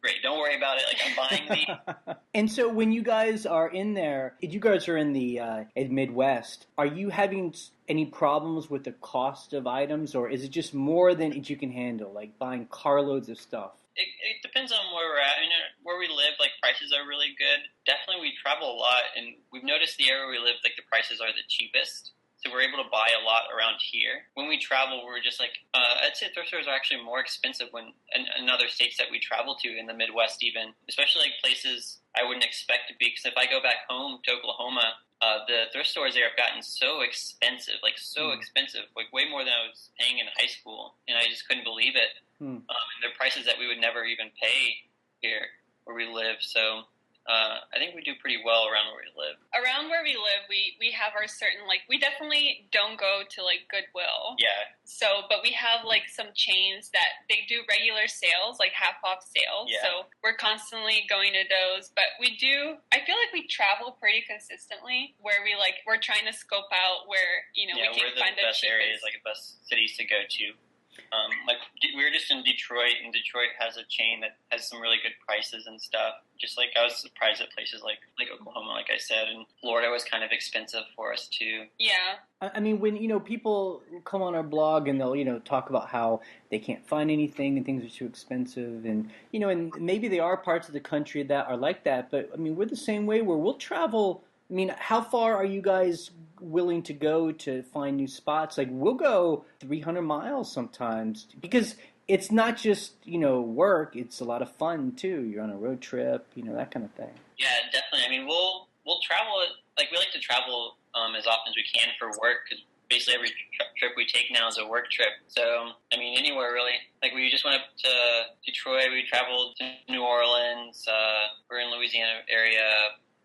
great. Don't worry about it. Like, I'm buying these. And so when you guys are in there, if you guys are in the Midwest, are you having any problems with the cost of items, or is it just more than you can handle, like buying carloads of stuff? It depends on where we're at. I mean, where we live, like, prices are really good. Definitely, we travel a lot, and we've noticed the area where we live, like, the prices are the cheapest. So we're able to buy a lot around here. When we travel, we're just like, I'd say thrift stores are actually more expensive in other states that we travel to, in the Midwest even, especially like places I wouldn't expect to be. Because if I go back home to Oklahoma, the thrift stores there have gotten so expensive, like expensive, like way more than I was paying in high school. And I just couldn't believe it. And they're prices that we would never even pay here where we live. So I think we do pretty well around where we live. Around where we live, we have our certain, like, we definitely don't go to, like, Goodwill. Yeah. So, but we have, like, some chains that they do regular sales, like half-off sales. Yeah. So we're constantly going to those. But I feel like we travel pretty consistently where we're trying to scope out where, we can find the best cheapest areas, like the best cities to go to. Like, we were just in Detroit, and Detroit has a chain that has some really good prices and stuff. Just like, I was surprised at places like Oklahoma, like I said, and Florida was kind of expensive for us too. Yeah. I mean, when, people come on our blog and they'll, talk about how they can't find anything and things are too expensive, and, and maybe there are parts of the country that are like that, but, I mean, we're the same way where we'll travel. I mean, how far are you guys willing to go to find new spots? Like, we'll go 300 miles sometimes because it's not just, work. It's a lot of fun, too. You're on a road trip, that kind of thing. Yeah, definitely. I mean, we'll travel, like, we like to travel as often as we can for work because basically every trip we take now is a work trip. So, I mean, anywhere really. Like, we just went up to Detroit. We traveled to New Orleans. We're in Louisiana area,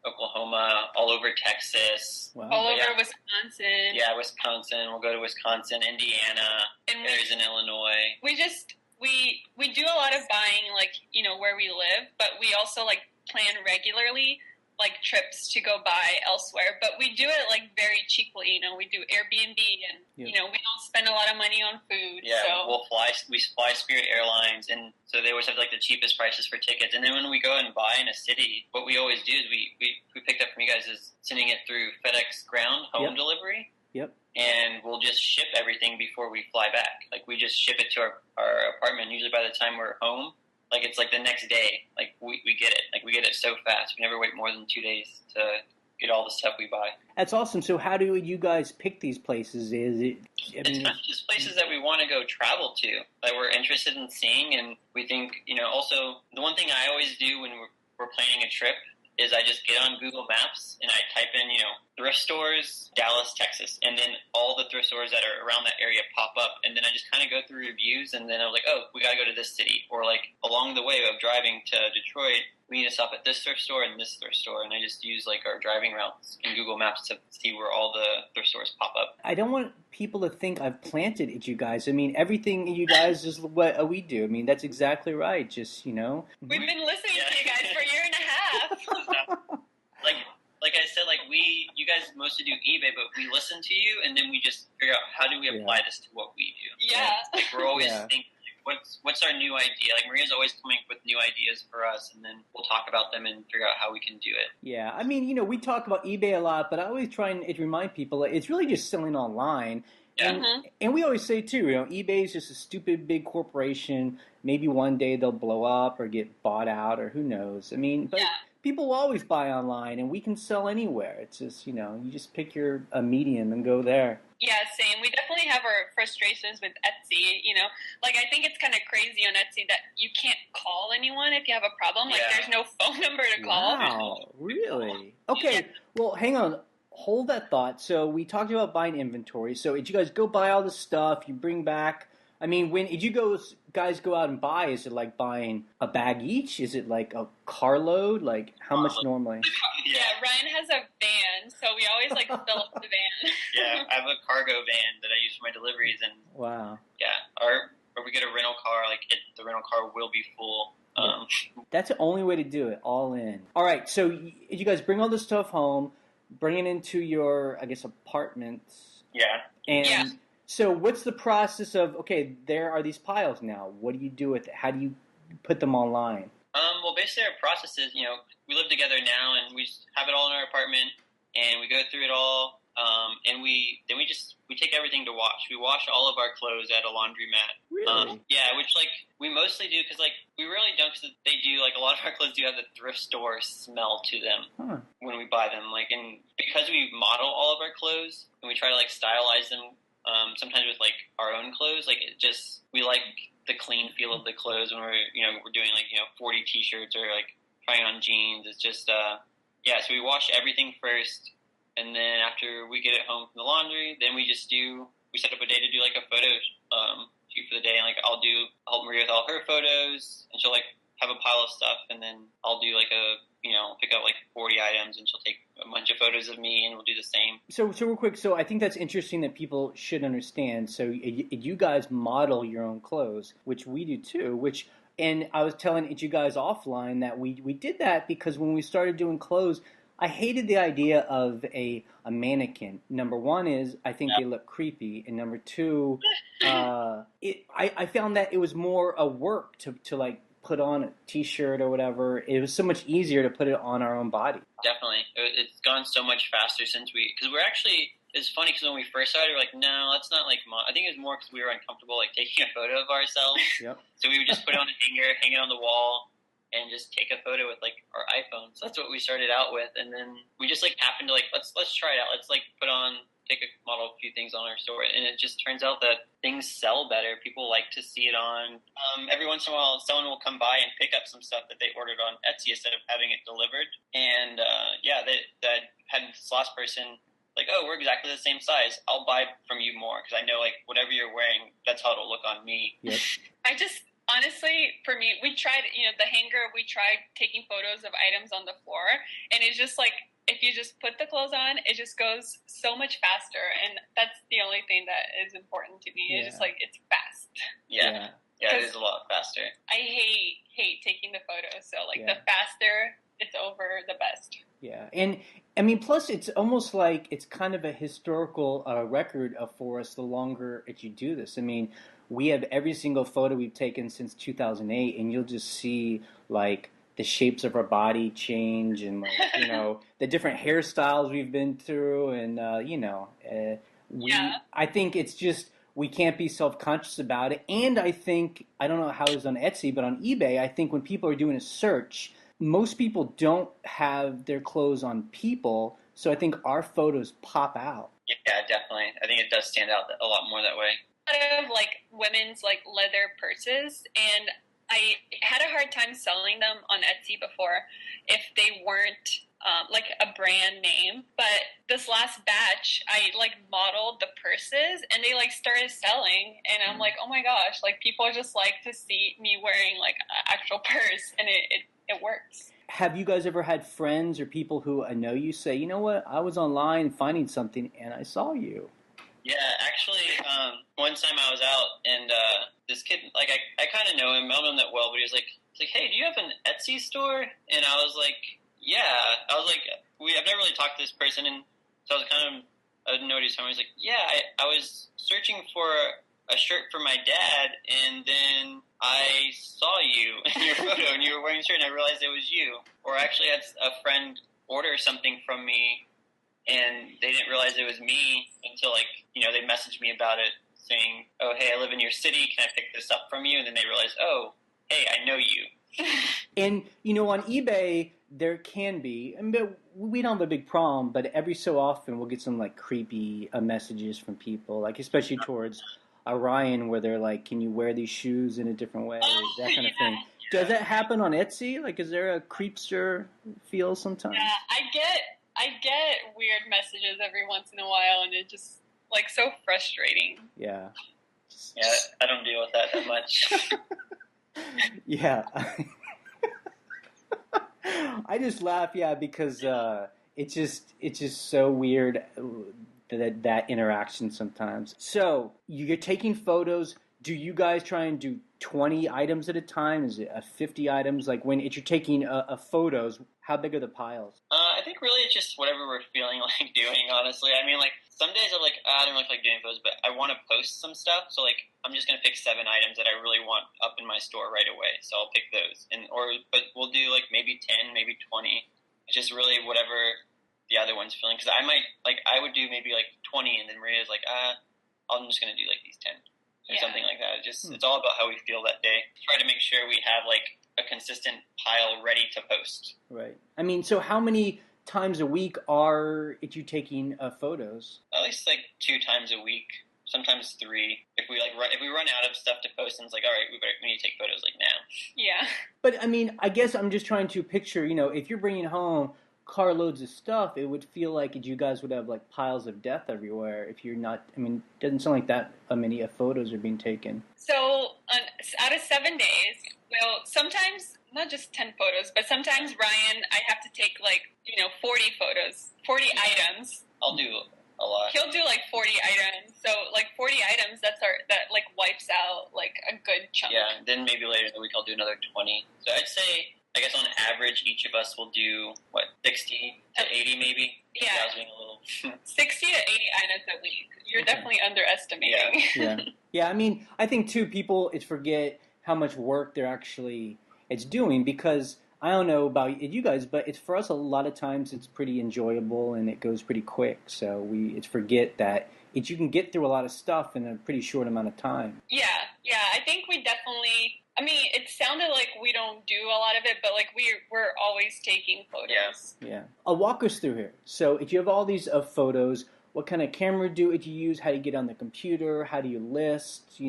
Oklahoma, all over Texas. Wow. All over Wisconsin. Yeah, Wisconsin. We'll go to Wisconsin, Indiana, areas in Illinois. We do a lot of buying, like, where we live, but we also, like, plan regularly, like, trips to go buy elsewhere. But we do it, like, very cheaply. We do Airbnb, and, we don't spend a lot of money on food. Yeah, so. we fly Spirit Airlines, and so they always have, like, the cheapest prices for tickets. And then when we go and buy in a city, what we always do is we picked up from you guys is sending it through FedEx Ground home delivery. Yep. And we'll just ship everything before we fly back. Like, we just ship it to our apartment. Usually by the time we're home, like, it's like the next day. Like, we get it. Like, we get it so fast. We never wait more than 2 days to get all the stuff we buy. That's awesome. So how do you guys pick these places? It's kind of just places that we want to go travel to, that we're interested in seeing. And we think, also, the one thing I always do when we're planning a trip is I just get on Google Maps and I type in, thrift stores, Dallas, Texas, and then all the thrift stores that are around that area pop up, and then I just kind of go through reviews, and then I was like, oh, we got to go to this city, or like along the way of driving to Detroit, we need to stop at this thrift store and this thrift store, and I just use like our driving routes in Google Maps to see where all the thrift stores pop up. I don't want people to think I've planted at you guys. I mean, everything you guys is what we do. I mean, that's exactly right. Just, We've been listening to you guys for a year and a half. Like I said, you guys mostly do eBay, but we listen to you, and then we just figure out how do we apply this to what we do. Yeah. Like we're always thinking, what's our new idea? Like Maria's always coming up with new ideas for us, and then we'll talk about them and figure out how we can do it. Yeah, I mean, we talk about eBay a lot, but I always try and remind people it's really just selling online. Yeah. And we always say, too, eBay is just a stupid big corporation. Maybe one day they'll blow up or get bought out or who knows. I mean, but people will always buy online, and we can sell anywhere. It's just, you just pick a medium and go there. Yeah, same. We definitely have our frustrations with Etsy, Like, I think it's kind of crazy on Etsy that you can't call anyone if you have a problem. Like, there's no phone number to call. Wow, really? Okay, well, hang on. Hold that thought. So we talked about buying inventory. So did you guys go buy all the stuff you bring back? I mean, when did you guys go out and buy? Is it like buying a bag each? Is it like a carload? Like how much normally? Yeah, Ryan has a van, so we always fill up the van. Yeah, I have a cargo van that I use for my deliveries, and wow. Yeah, or we get a rental car. The rental car will be full. That's the only way to do it, all in. All right, so you guys bring all this stuff home, bring it into your, I guess, apartments. Yeah. And so what's the process of, okay, there are these piles now. What do you do with it? How do you put them online? Well, basically our process is, we live together now, and we just have it all in our apartment, and we go through it all, and we take everything to wash. We wash all of our clothes at a laundromat. Really? Yeah, which we mostly do because we really don't. Cause they do a lot of our clothes do have the thrift store smell to them when we buy them. And because we model all of our clothes and we try to stylize them. Sometimes with our own clothes, we like the clean feel of the clothes when we're doing 40 t-shirts or trying on jeans. It's just so we wash everything first, and then after we get it home from the laundry, then we set up a day to do a photo shoot for the day, and I'll help Maria with all her photos, and she'll have a pile of stuff, and then I'll do pick up 40 items, and she'll take a bunch of photos of me, and we'll do the same. So real quick, so I think that's interesting that people should understand. So you guys model your own clothes, which we do too, and I was telling you guys offline that we did that because when we started doing clothes, I hated the idea of a mannequin. Number one is I think they look creepy, and number two, I found that it was more a work to put on a t-shirt or whatever. It was so much easier to put it on our own body. Definitely. It's gone so much faster because we're actually, it's funny because when we first started, we were like, no, that's not I think it was more because we were uncomfortable taking a photo of ourselves. Yep. So we would just put it on a hanger, hang it on the wall, and just take a photo with our iPhone. So that's what we started out with, and then we just happened to let's try it out. Let's take a model a few things on our store, and it just turns out that things sell better. People like to see it on. Every once in a while, someone will come by and pick up some stuff that they ordered on Etsy instead of having it delivered. And that had this last person oh, we're exactly the same size. I'll buy from you more because I know whatever you're wearing, that's how it'll look on me. Yep. Honestly, for me, we tried, the hanger, we tried taking photos of items on the floor, and it's just if you just put the clothes on, it just goes so much faster, and that's the only thing that is important to me. It's just it's fast. Yeah, it is a lot faster. I hate taking the photos, so the faster it's over, the best. Yeah, and I mean, plus it's almost it's kind of a historical record for us the longer that you do this. I mean, we have every single photo we've taken since 2008, and you'll just see the shapes of our body change, and the different hairstyles we've been through, and I think it's just we can't be self-conscious about it. And I think, I don't know how it is on Etsy, but on eBay, I think when people are doing a search, most people don't have their clothes on people, so I think our photos pop out. Yeah, definitely. I think it does stand out a lot more that way. A lot of women's leather purses, and I had a hard time selling them on Etsy before if they weren't like a brand name. But this last batch, I like modeled the purses and they like started selling. And I'm like, oh my gosh, like people just like to see me wearing like an actual purse, and it works. Have you guys ever had friends or people who know you say, you know what, I was online finding something and I saw you? Yeah, actually, one time I was out and this kid, like I kind of know him, I don't know him that well, but he was like, hey, do you have an Etsy store? And I was like, yeah. I was like, I've never really talked to this person, and so I was kind of, I noticed him. I was like, yeah, I was searching for a shirt for my dad, and then I saw you in your photo, and you were wearing a shirt, and I realized it was you. Or I actually had a friend order something from me, and they didn't realize it was me until, like, you know, they messaged me about it, saying, oh, hey, I live in your city, can I pick this up from you? And then they realized, oh, hey, I know you. And, you know, on eBay, there can be, I mean, we don't have a big problem, but every so often we'll get some, like, creepy messages from people, like, especially towards Orion, where they're like, can you wear these shoes in a different way, that kind of thing. Does that happen on Etsy? Like, is there a creepster feel sometimes? Yeah, I get weird messages every once in a while, and it just, like, so frustrating. Yeah. Yeah, I don't deal with that much. Yeah. I just laugh, yeah, because it's just so weird that interaction sometimes. So you're taking photos. Do you guys try and do 20 items at a time? Is it 50 items? Like when you're taking photos, how big are the piles? I think really it's just whatever we're feeling like doing, honestly. I mean, like, some days I'm like, I don't like doing photos, but I want to post some stuff. So, like, I'm just going to pick 7 items that I really want up in my store right away. So I'll pick those. But we'll do, like, maybe 10, maybe 20. It's just really whatever the other one's feeling. Because I might, like, I would do maybe, like, 20, and then Maria's like, I'm just going to do, like, these 10. Or something like that. It's all about how we feel that day. Try to make sure we have, like, a consistent pile ready to post. Right. I mean, so how many times a week are you taking photos? At least like 2 times a week, sometimes 3. If we run out of stuff to post, and it's like, all right, we need to take photos like now. Yeah. But I mean, I guess I'm just trying to picture, you know, if you're bringing home carloads of stuff, it would feel like you guys would have like piles of death everywhere if you're not. I mean, it doesn't sound like that many photos are being taken. So out of 7 days, well, sometimes not just 10 photos, but sometimes Ryan, I have to take like 40 photos, 40 items. I'll do a lot. He'll do like 40 items. So like 40 items, that like wipes out like a good chunk. Yeah. Then maybe later in the week I'll do another 20. So I'd say, I guess on average, each of us will do, 60 to 80 maybe? Yeah. I was being a little... 60 to 80 items a week. You're definitely underestimating. Yeah. Yeah, I mean, I think, too, people forget how much work it's doing, because I don't know about you guys, but it's for us a lot of times it's pretty enjoyable and it goes pretty quick. So we forget that you can get through a lot of stuff in a pretty short amount of time. Yeah. I think we definitely... I mean, it sounded like we don't do a lot of it, but like we're always taking photos. Yeah. I'll walk us through here. So if you have all these photos, what kind of camera do you use? How do you get on the computer? How do you list?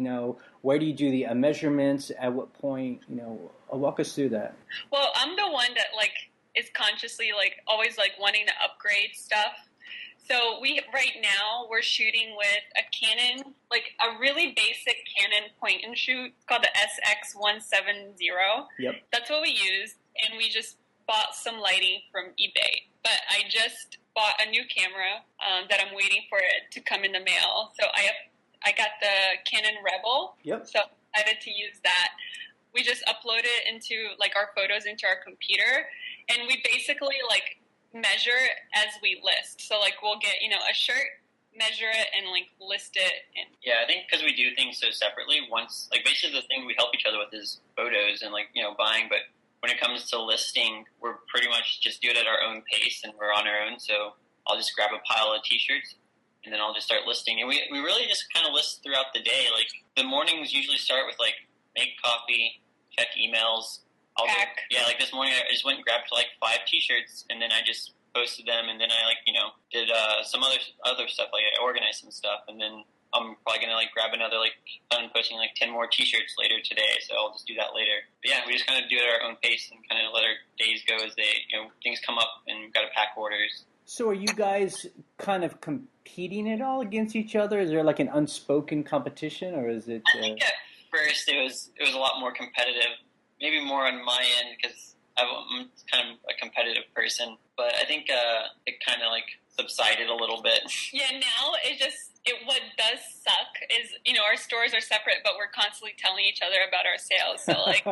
Where do you do the measurements? At what point? Walk us through that. Well, I'm the one that like is consciously like always like wanting to upgrade stuff. So right now we're shooting with a Canon, like a really basic Canon point and shoot called the SX170. Yep. That's what we use, and we just bought some lighting from eBay. But I just bought a new camera that I'm waiting for it to come in the mail. So I got the Canon Rebel. Yep. So I decided to use that. We just upload it into like our photos into our computer, and we basically like measure as we list. So like we'll get a shirt, measure it, and like list it. Yeah, I think because we do things so separately. Once, like, basically the thing we help each other with is photos and like buying, but when it comes to listing, we're pretty much just do it at our own pace, and we're on our own. So I'll just grab a pile of t-shirts, and then I'll just start listing, and we really just kind of list throughout the day. Like, the mornings usually start with like make coffee, check emails. Like this morning I just went and grabbed like 5 t-shirts, and then I just posted them, and then I did some other stuff, like I organized some stuff, and then I'm probably gonna like grab another like I'm posting like 10 more T-shirts later today, so I'll just do that later. But yeah, we just kind of do it at our own pace and kind of let our days go as they things come up and we've got to pack orders. So are you guys kind of competing at all against each other? Is there like an unspoken competition, or is it? I think at first it was a lot more competitive, maybe more on my end because I'm kind of a competitive person. But I think it kind of like subsided a little bit. Yeah, now what does suck is our stores are separate, but we're constantly telling each other about our sales. So like.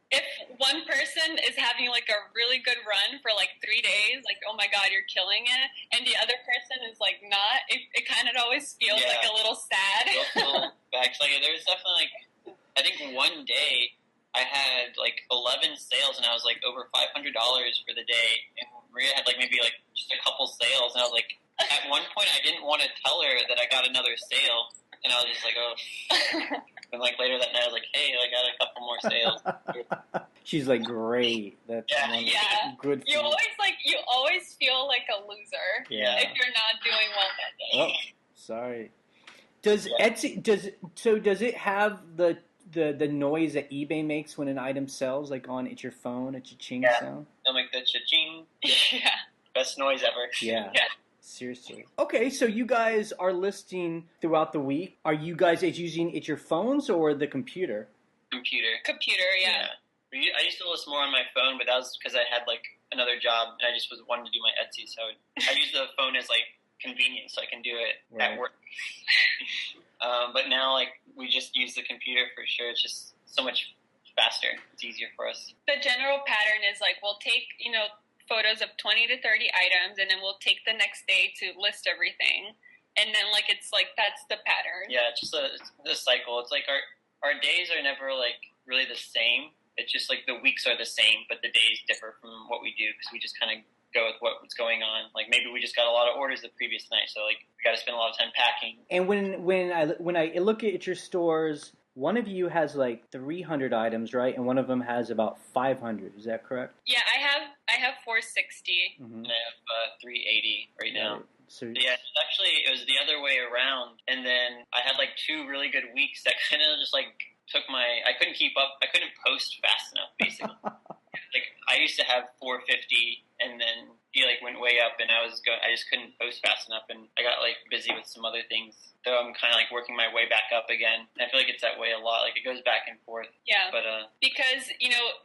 If one person is having like a really good run for like 3 days, like, oh my God, you're killing it, and the other person is like not, it kind of always feels like a little sad. Like there was definitely like, I think one day I had like 11 sales and I was like over $500 for the day, and Maria had like maybe like just a couple sales, and I was like, at one point I didn't want to tell her that I got another sale, and I was just like, oh. And like later that night, I was like, "Hey, I got a couple more sales." She's like, "Great, that's good." You always feel like a loser if you're not doing well that day. Oh, sorry. Does Etsy does it have the noise that eBay makes when an item sells, like on your phone, a cha-ching sound? They'll make the cha-ching. Yeah. Best noise ever. Yeah. Seriously. Okay, so you guys are listing throughout the week. Are you guys using your phones or the computer? Computer, yeah. I used to list more on my phone, but that was because I had like another job and I just wanted to do my Etsy. So I use the phone as like convenience, so I can do it at work. But now like we just use the computer for sure. It's just so much faster. It's easier for us. The general pattern is like we'll take photos of 20 to 30 items, and then we'll take the next day to list everything, and then like it's like that's the pattern. Yeah, it's just the cycle. It's like our days are never like really the same. It's just like the weeks are the same, but the days differ from what we do because we just kind of go with what's going on. Like maybe we just got a lot of orders the previous night, so like we got to spend a lot of time packing. And when I look at your stores, one of you has like 300 items, right? And one of them has about 500. Is that correct? Yeah, I have 460. Mm-hmm. And I have 380 right now. Right. So yeah, it was the other way around. And then I had like 2 really good weeks that kind of just like I couldn't keep up. I couldn't post fast enough, basically. Like I used to have 450, and then he like went way up, and I just couldn't post fast enough, and I got like busy with some other things. So I'm kind of like working my way back up again. And I feel like it's that way a lot. Like it goes back and forth. Yeah. But because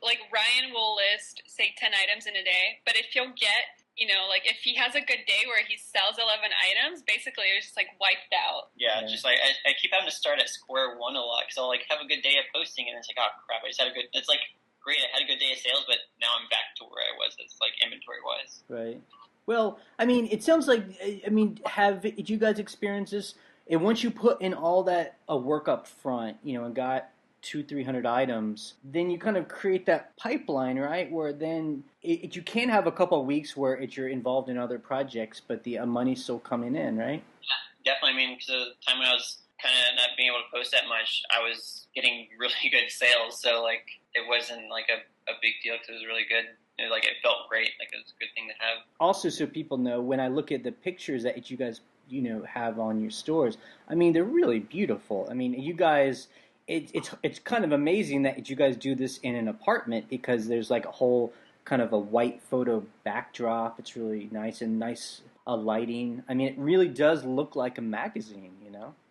like Ryan will list say 10 items in a day, but if he'll get like if he has a good day where he sells 11 items, basically it was just like wiped out. Yeah. Just like I keep having to start at square one a lot because I'll like have a good day of posting, and it's like, oh crap, I just had a good. It's like great, I had a good day of sales, but now I'm back to where I was. It's like inventory wise. Right. Well, I mean, it sounds like did you guys experience this? And once you put in all that work up front, and got 200-300 items, then you kind of create that pipeline, right? Where then you can have a couple of weeks where you're involved in other projects, but the money's still coming in, right? Yeah, definitely. I mean, because the time when I was kind of not being able to post that much, I was getting really good sales. So like it wasn't like a big deal because it was really good. Like it felt great. Like it was a good thing to have. Also, so people know, when I look at the pictures that you guys have on your stores, I mean, they're really beautiful. I mean, you guys, it's kind of amazing that you guys do this in an apartment because there's like a whole kind of a white photo backdrop. It's really nice and nice lighting. I mean, it really does look like a magazine,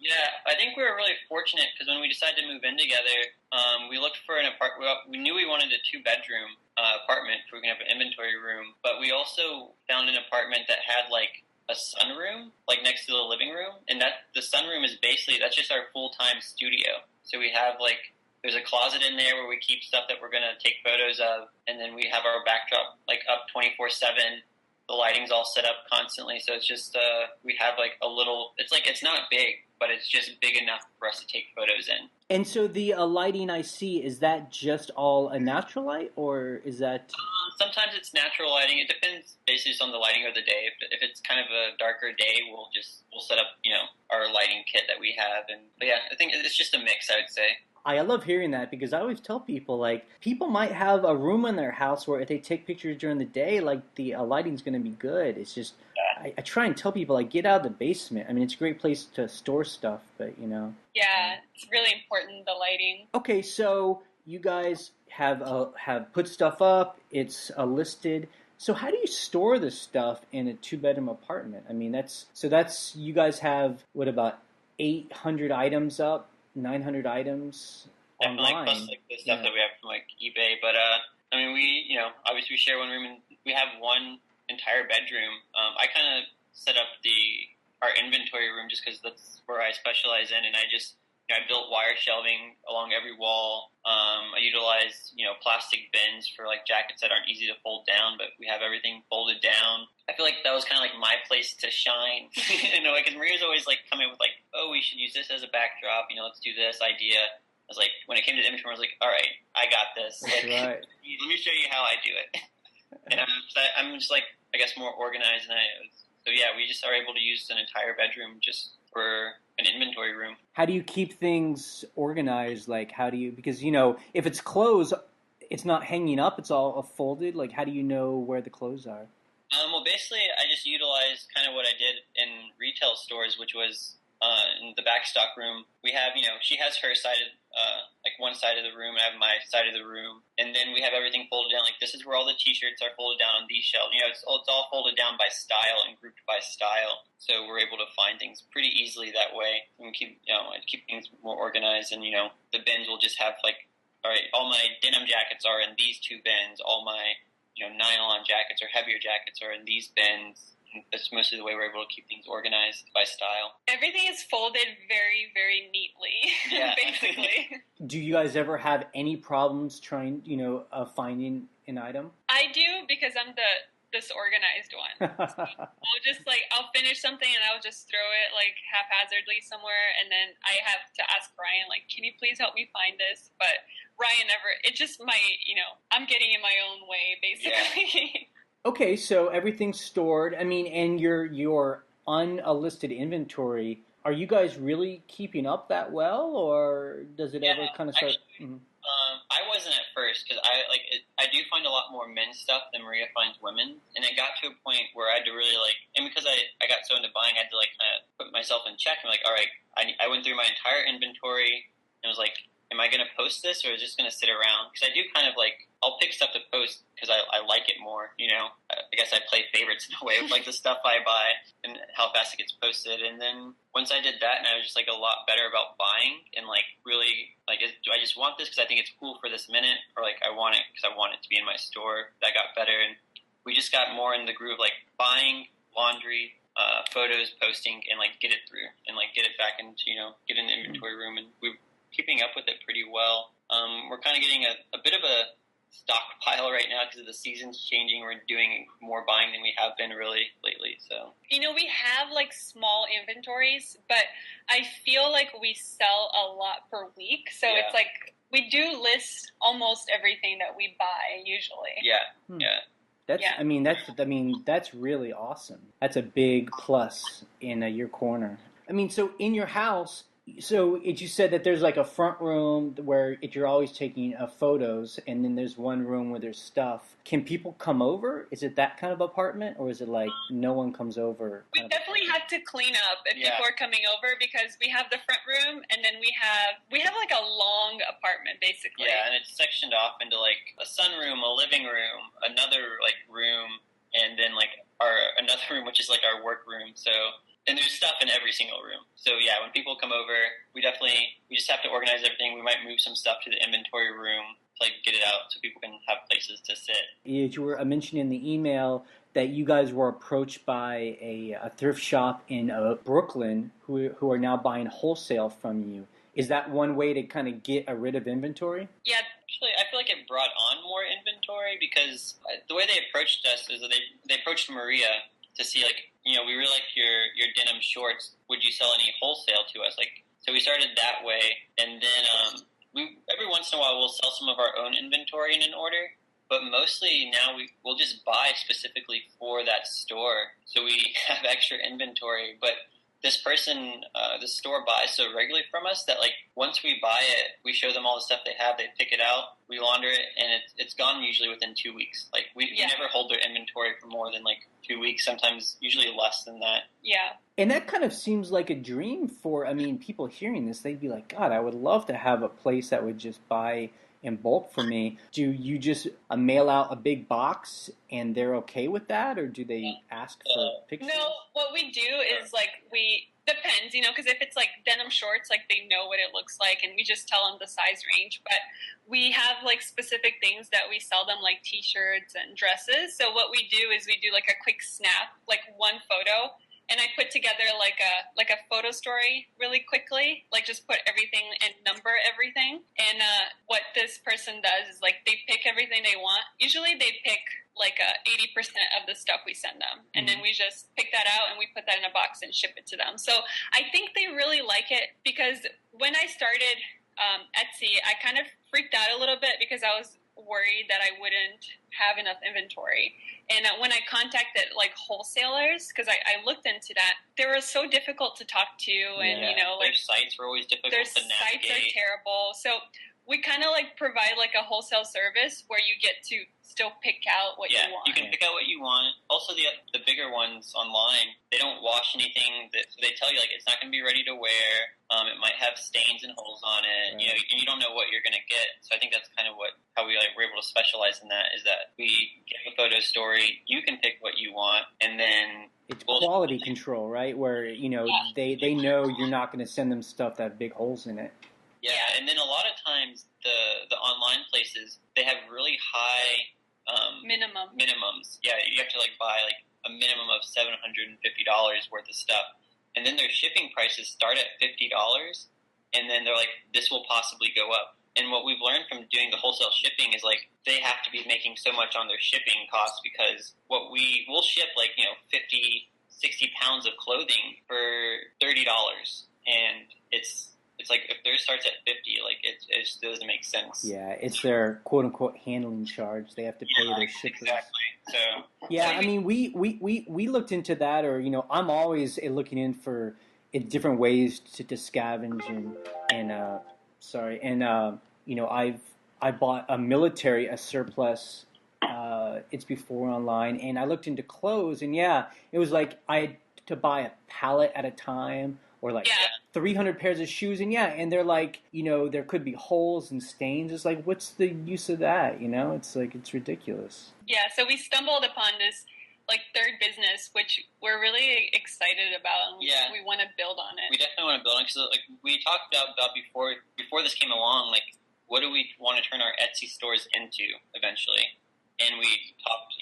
Yeah, I think we were really fortunate because when we decided to move in together, we looked for an apartment. We knew we wanted a 2-bedroom apartment so we can have an inventory room, but we also found an apartment that had like a sunroom like next to the living room, and that the sunroom is basically that's just our full-time studio. So we have like there's a closet in there where we keep stuff that we're gonna take photos of, and then we have our backdrop like up 24/7. The lighting's all set up constantly, so it's just we have like a little. It's like it's not big, but it's just big enough for us to take photos in. And so the lighting I see, is that just all a natural light, or is that? Sometimes it's natural lighting. It depends basically on the lighting of the day. If it's kind of a darker day, we'll set up our lighting kit that we have, but yeah, I think it's just a mix. I would say. I love hearing that because I always tell people, like, people might have a room in their house where if they take pictures during the day, like, the lighting's going to be good. It's just, I try and tell people, like, get out of the basement. I mean, it's a great place to store stuff, but Yeah, it's really important, the lighting. Okay, so you guys have put stuff up. It's listed. So how do you store this stuff in a two-bedroom apartment? I mean, that's you guys have what, about 800 items up, 900 items Definitely, online. plus like the stuff that we have from like eBay. But I mean, we obviously we share one room and we have one entire bedroom. I kind of set up our inventory room just because that's where I specialize in, and I just I built wire shelving along every wall. I utilize plastic bins for like jackets that aren't easy to fold down, but we have everything folded down. I feel like that was kind of like my place to shine, because Maria's always like coming with like, oh, we should use this as a backdrop. Let's do this idea. I was like, when it came to the inventory, I was like, all right, I got this. That's Like, right. let me show you how I do it. And I'm just like, I guess, more organized. So yeah, we just are able to use an entire bedroom just for an inventory room. How do you keep things organized? Like, how do you, because, if it's clothes, it's not hanging up, it's all folded. Like, how do you know where the clothes are? Well, basically, I just utilized kind of what I did in retail stores, which was in the back stock room. We have, she has her side of, like one side of the room, and I have my side of the room. And then we have everything folded down. Like, this is where all the T-shirts are folded down on these shelves. It's all folded down by style and grouped by style. So we're able to find things pretty easily that way. And keep things more organized. And, the bins will just have, like, all right, all my denim jackets are in these two bins. All my nylon jackets or heavier jackets are in these bins. That's mostly the way we're able to keep things organized by style. Everything is folded very, very neatly, yeah. basically. Do you guys ever have any problems trying, finding an item? I do, because I'm the disorganized one. So I'll finish something and I'll just throw it like haphazardly somewhere, and then I have to ask Ryan, like, can you please help me find this? But Ryan never, it just I'm getting in my own way, basically. Yeah. Okay, so everything's stored. I mean, and your unlisted inventory, are you guys really keeping up that well, or does it ever kind of start? Actually, I wasn't at first, because I do find a lot more men's stuff than Maria finds women, and it got to a point where I had to really and because I got so into buying, I had to kind of put myself in check. I'm like, all right, I went through my entire inventory and was like, am I going to post this, or is it just going to sit around? Because I do kind of I'll pick stuff to post because I like it more, I guess I play favorites in a way with the stuff I buy and how fast it gets posted. And then once I did that, and I was just a lot better about buying and really do I just want this because I think it's cool for this minute, or I want it because I want it to be in my store? That got better, and we just got more in the groove of buying, laundry, photos, posting, and get it through and get it back into get in the inventory room, and we're keeping up with it pretty well. We're kind of getting a bit of a stockpile right now because of the seasons changing. We're doing more buying than we have been really lately. So we have small inventories, but I feel like we sell a lot per week. So it's we do list almost everything that we buy usually. Yeah. Yeah. That's really awesome. That's a big plus in your corner. So in your house, you said that there's a front room where you're always taking photos, and then there's one room where there's stuff. Can people come over? Is it that kind of apartment, or is it no one comes over? We definitely have to clean up if people are coming over, because we have the front room, and then we have a long apartment basically. Yeah, and it's sectioned off into a sunroom, a living room, another room, and then another room which is our work room. So. And there's stuff in every single room. So yeah, when people come over, we just have to organize everything. We might move some stuff to the inventory room to get it out so people can have places to sit. You were mentioning in the email that you guys were approached by a thrift shop in Brooklyn who are now buying wholesale from you. Is that one way to kind of get rid of inventory? Yeah, actually, I feel like it brought on more inventory, because the way they approached us is that they approached Maria to see we really like your denim shorts. Would you sell any wholesale to us? So we started that way, and then we every once in a while we'll sell some of our own inventory in an order, but mostly now we'll just buy specifically for that store, so we have extra inventory. But this person, this store buys so regularly from us that like once we buy it, we show them all the stuff they have, they pick it out, we launder it, and it's gone usually within 2 weeks. Like we never hold their inventory for more than like 2 weeks, sometimes usually less than that. Yeah. And that kind of seems like a dream for, I mean, people hearing this, they'd be like, God, I would love to have a place that would just buy in bulk for me. Do you just mail out a big box and they're okay with that, or do they ask for pictures? No, what we do is like depends, because if it's like denim shorts, like they know what it looks like and we just tell them the size range. But we have like specific things that we sell them, like t-shirts and dresses. So what we do is we do like a quick snap, like one photo. And I put together like a photo story really quickly, like just put everything and number everything. And what this person does is like they pick everything they want. Usually they pick like 80% of the stuff we send them. And then we just pick that out and we put that in a box and ship it to them. So I think they really like it, because when I started Etsy, I kind of freaked out a little bit because I was worried that I wouldn't have enough inventory. And when I contacted like wholesalers, because I looked into that, they were so difficult to talk to, and their sites were always difficult to navigate. Their sites are terrible. So we kind of like provide like a wholesale service where you get to still pick out what you want. You can pick out what you want. Also, the bigger ones online, they don't wash anything. They tell you like it's not going to be ready to wear. It might have stains and holes on it. Right. And you don't know what you're going to get. So I think that's kind of how we were able to specialize in that, is that we give a photo story. You can pick what you want, and then it's quality control, right? Where they know you're not going to send them stuff that have big holes in it. Yeah, and then a lot of times the online places, they have really high minimums. Yeah, you have to like buy like a minimum of $750 worth of stuff, and then their shipping prices start at $50, and then they're like, this will possibly go up. And what we've learned from doing the wholesale shipping is like they have to be making so much on their shipping costs, because we'll ship like 50, 60 pounds of clothing for $30, and it's like if theirs starts at 50, like it just doesn't make sense. Yeah, it's their quote unquote handling charge. They have to pay their shippers. Exactly. So yeah, I mean, we looked into that, or I'm always looking in for different ways to scavenge I bought a surplus. It's before online, and I looked into clothes, and it was like I had to buy a pallet at a time, or like 300 pairs of shoes, and they're like, there could be holes and stains. It's like, what's the use of that? It's like, it's ridiculous. Yeah, so we stumbled upon this like third business, which we're really excited about, and we want to build on it. We definitely want to build on it, because like we talked about before this came along, like what do we want to turn our Etsy stores into eventually? And we talked,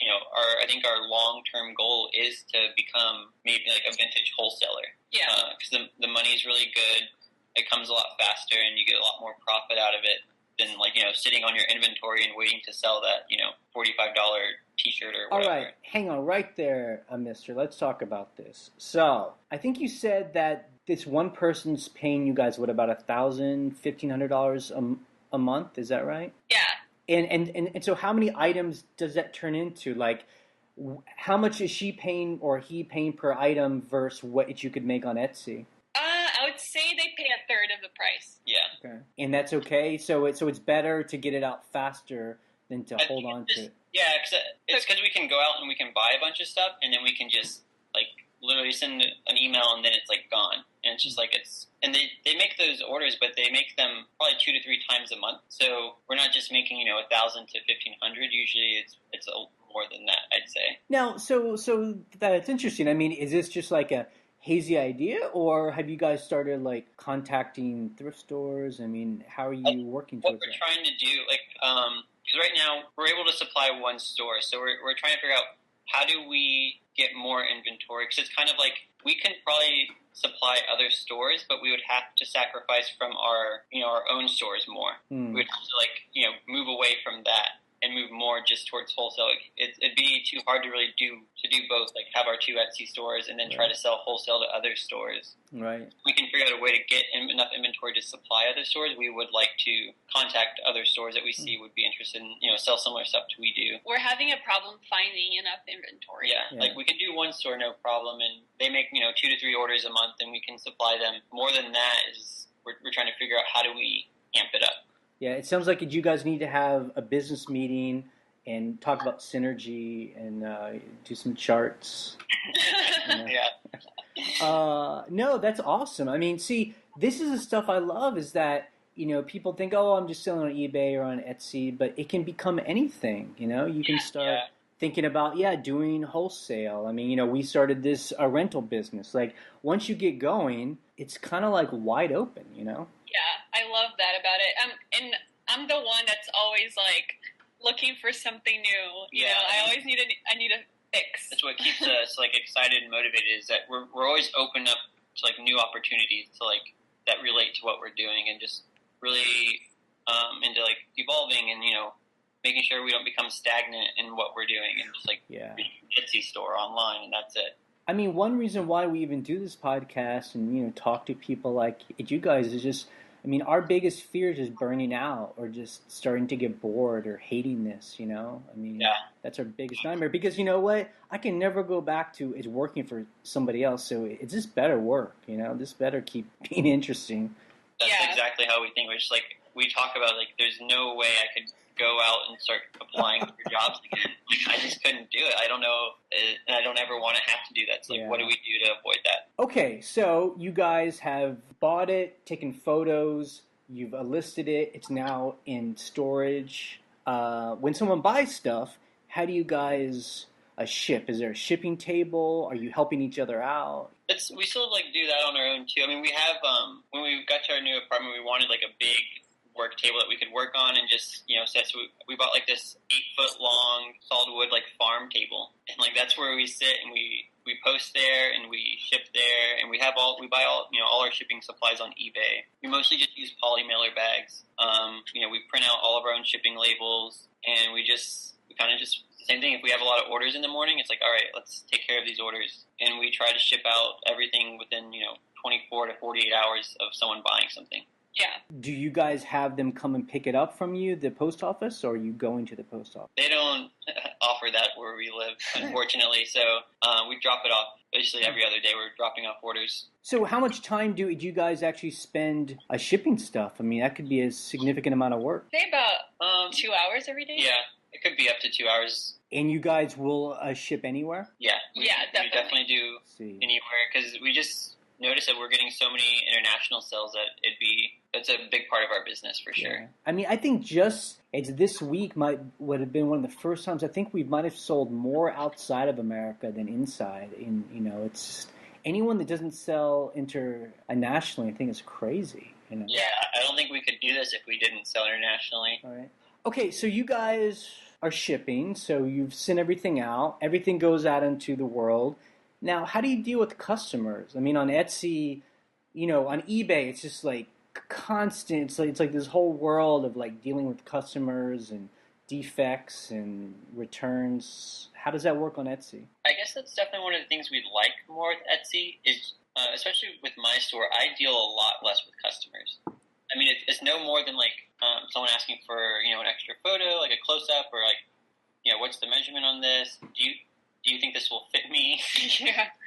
I think our long-term goal is to become maybe like a vintage wholesaler. Yeah. Because the money is really good. It comes a lot faster, and you get a lot more profit out of it than like, sitting on your inventory and waiting to sell that, $45 t-shirt or whatever. All right. Hang on right there, mister. Let's talk about this. So I think you said that this one person's paying you guys, about $1,000, $1,500 a month. Is that right? Yeah. And so how many items does that turn into? Like, how much is she paying or he paying per item versus what you could make on Etsy? I would say they pay a third of the price. Yeah. Okay. And that's okay? So it's better to get it out faster than to hold on to it? Yeah, it's because we can go out and we can buy a bunch of stuff, and then we can just, like, literally send an email, and then it's, like, gone. And it's just like and they make those orders, but they make them probably 2 to 3 times a month. So we're not just making, 1,000 to 1,500. Usually it's more than that, I'd say. Now, so that's interesting. I mean, is this just like a hazy idea, or have you guys started like contacting thrift stores? I mean, how are you working towards that? What we're trying to do, like, because right now we're able to supply one store, so we're trying to figure out how do we get more inventory, because it's kind of like we can probably supply other stores, but we would have to sacrifice from our own stores more. We would have to move away from that and move more just towards wholesale. It'd be too hard to really do both, like have our 2 Etsy stores and then try to sell wholesale to other stores. Right. We can figure out a way to get enough inventory to supply other stores. We would like to contact other stores that we see would be interested in, sell similar stuff to we do. We're having a problem finding enough inventory. Yeah, like we can do one store, no problem, and they make, 2 to 3 orders a month, and we can supply them. More than that is we're trying to figure out how do we amp it up. Yeah, it sounds like you guys need to have a business meeting and talk about synergy and do some charts. Yeah. No, that's awesome. I mean, see, this is the stuff I love is that, people think, oh, I'm just selling on eBay or on Etsy, but it can become anything, You can start thinking about, doing wholesale. I mean, we started this rental business. Like, once you get going, it's kind of like wide open, Yeah, I love that about it. And I'm the one that's always like looking for something new. You know, I always need a fix. That's what keeps us like excited and motivated is that we're always open up to like new opportunities to like that relate to what we're doing and just really into like evolving and making sure we don't become stagnant in what we're doing and just like Etsy store online and that's it. I mean, one reason why we even do this podcast and, talk to people like you guys is just, I mean, our biggest fear is just burning out or just starting to get bored or hating this, I mean, that's our biggest nightmare because you know what? I can never go back to it's working for somebody else. So it's just better work, this better keep being interesting. That's exactly how we think. We're just like, we talk about like, there's no way I could go out and start applying for jobs again. Like, I just couldn't do it. I don't know, and I don't ever want to have to do that. So, like, what do we do to avoid that? Okay, so you guys have bought it, taken photos, you've listed it, it's now in storage. When someone buys stuff, how do you guys ship? Is there a shipping table? Are you helping each other out? We still like do that on our own too. I mean, we have when we got to our new apartment, we wanted like a big work table that we could work on and just set. So we bought like this 8-foot long solid wood like farm table, and like that's where we sit and we post there and we ship there and we buy all our shipping supplies on eBay. We mostly just use poly mailer bags. We print out all of our own shipping labels and we kind of just same thing. If we have a lot of orders in the morning, it's like, all right, let's take care of these orders. And we try to ship out everything within, 24 to 48 hours of someone buying something. Yeah. Do you guys have them come and pick it up from you, the post office, or are you going to the post office? They don't offer that where we live, unfortunately. So we drop it off. Basically every other day we're dropping off orders. So how much time do you guys actually spend shipping stuff? I mean, that could be a significant amount of work. Say about 2 hours every day? Yeah. It could be up to 2 hours. And you guys will ship anywhere? Yeah. We definitely do anywhere because we just noticed that we're getting so many international sales that that's a big part of our business for sure. I mean, I think this week would have been one of the first times I think we might have sold more outside of America than inside. And, it's just, anyone that doesn't sell internationally, I think is crazy. Yeah, I don't think we could do this if we didn't sell internationally. All right. Okay, so you guys are shipping, so you've sent everything out. Everything goes out into the world. Now, how do you deal with customers? I mean, on Etsy, on eBay, it's just like constant. It's like this whole world of like dealing with customers and defects and returns. How does that work on Etsy? I guess that's definitely one of the things we like more with Etsy is, especially with my store, I deal a lot less with customers. I mean, it's no more than like someone asking for an extra photo, like a close up, or like what's the measurement on this? Do you think this will fit me?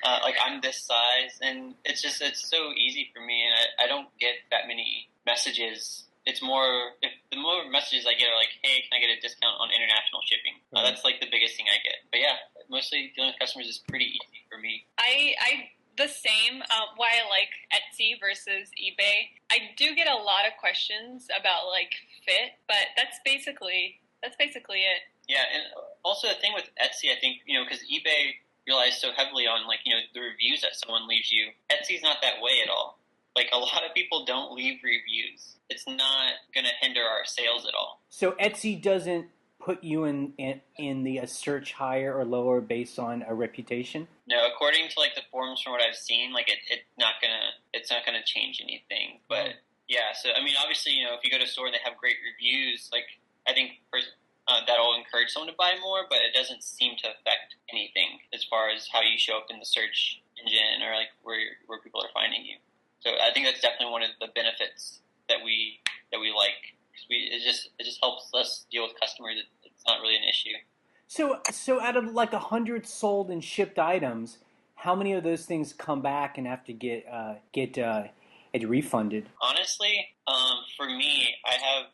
Like I'm this size, and it's so easy for me, and I don't get that many messages. It's more if the more messages I get are like, hey, can I get a discount on international shipping? That's like the biggest thing I get. But yeah, mostly dealing with customers is pretty easy for me. I the same. Why I like Etsy versus eBay. I do get a lot of questions about like fit, but that's basically it. Yeah, and also the thing with Etsy, I think, because eBay relies so heavily on like the reviews that someone leaves you. Etsy's not that way at all. Like a lot of people don't leave reviews. It's not going to hinder our sales at all. So Etsy doesn't put you in the search higher or lower based on a reputation? No, according to like the forums from what I've seen, like it's not gonna change anything. But so I mean, obviously, if you go to a store and they have great reviews, like I think that'll encourage encourage someone to buy more, but it doesn't seem to affect anything as far as how you show up in the search engine or like where people are finding you. So I think that's definitely one of the benefits that we like. It just helps us deal with customers. It's not really an issue. So out of like 100 sold and shipped items, how many of those things come back and have to get it refunded? Honestly, for me, I have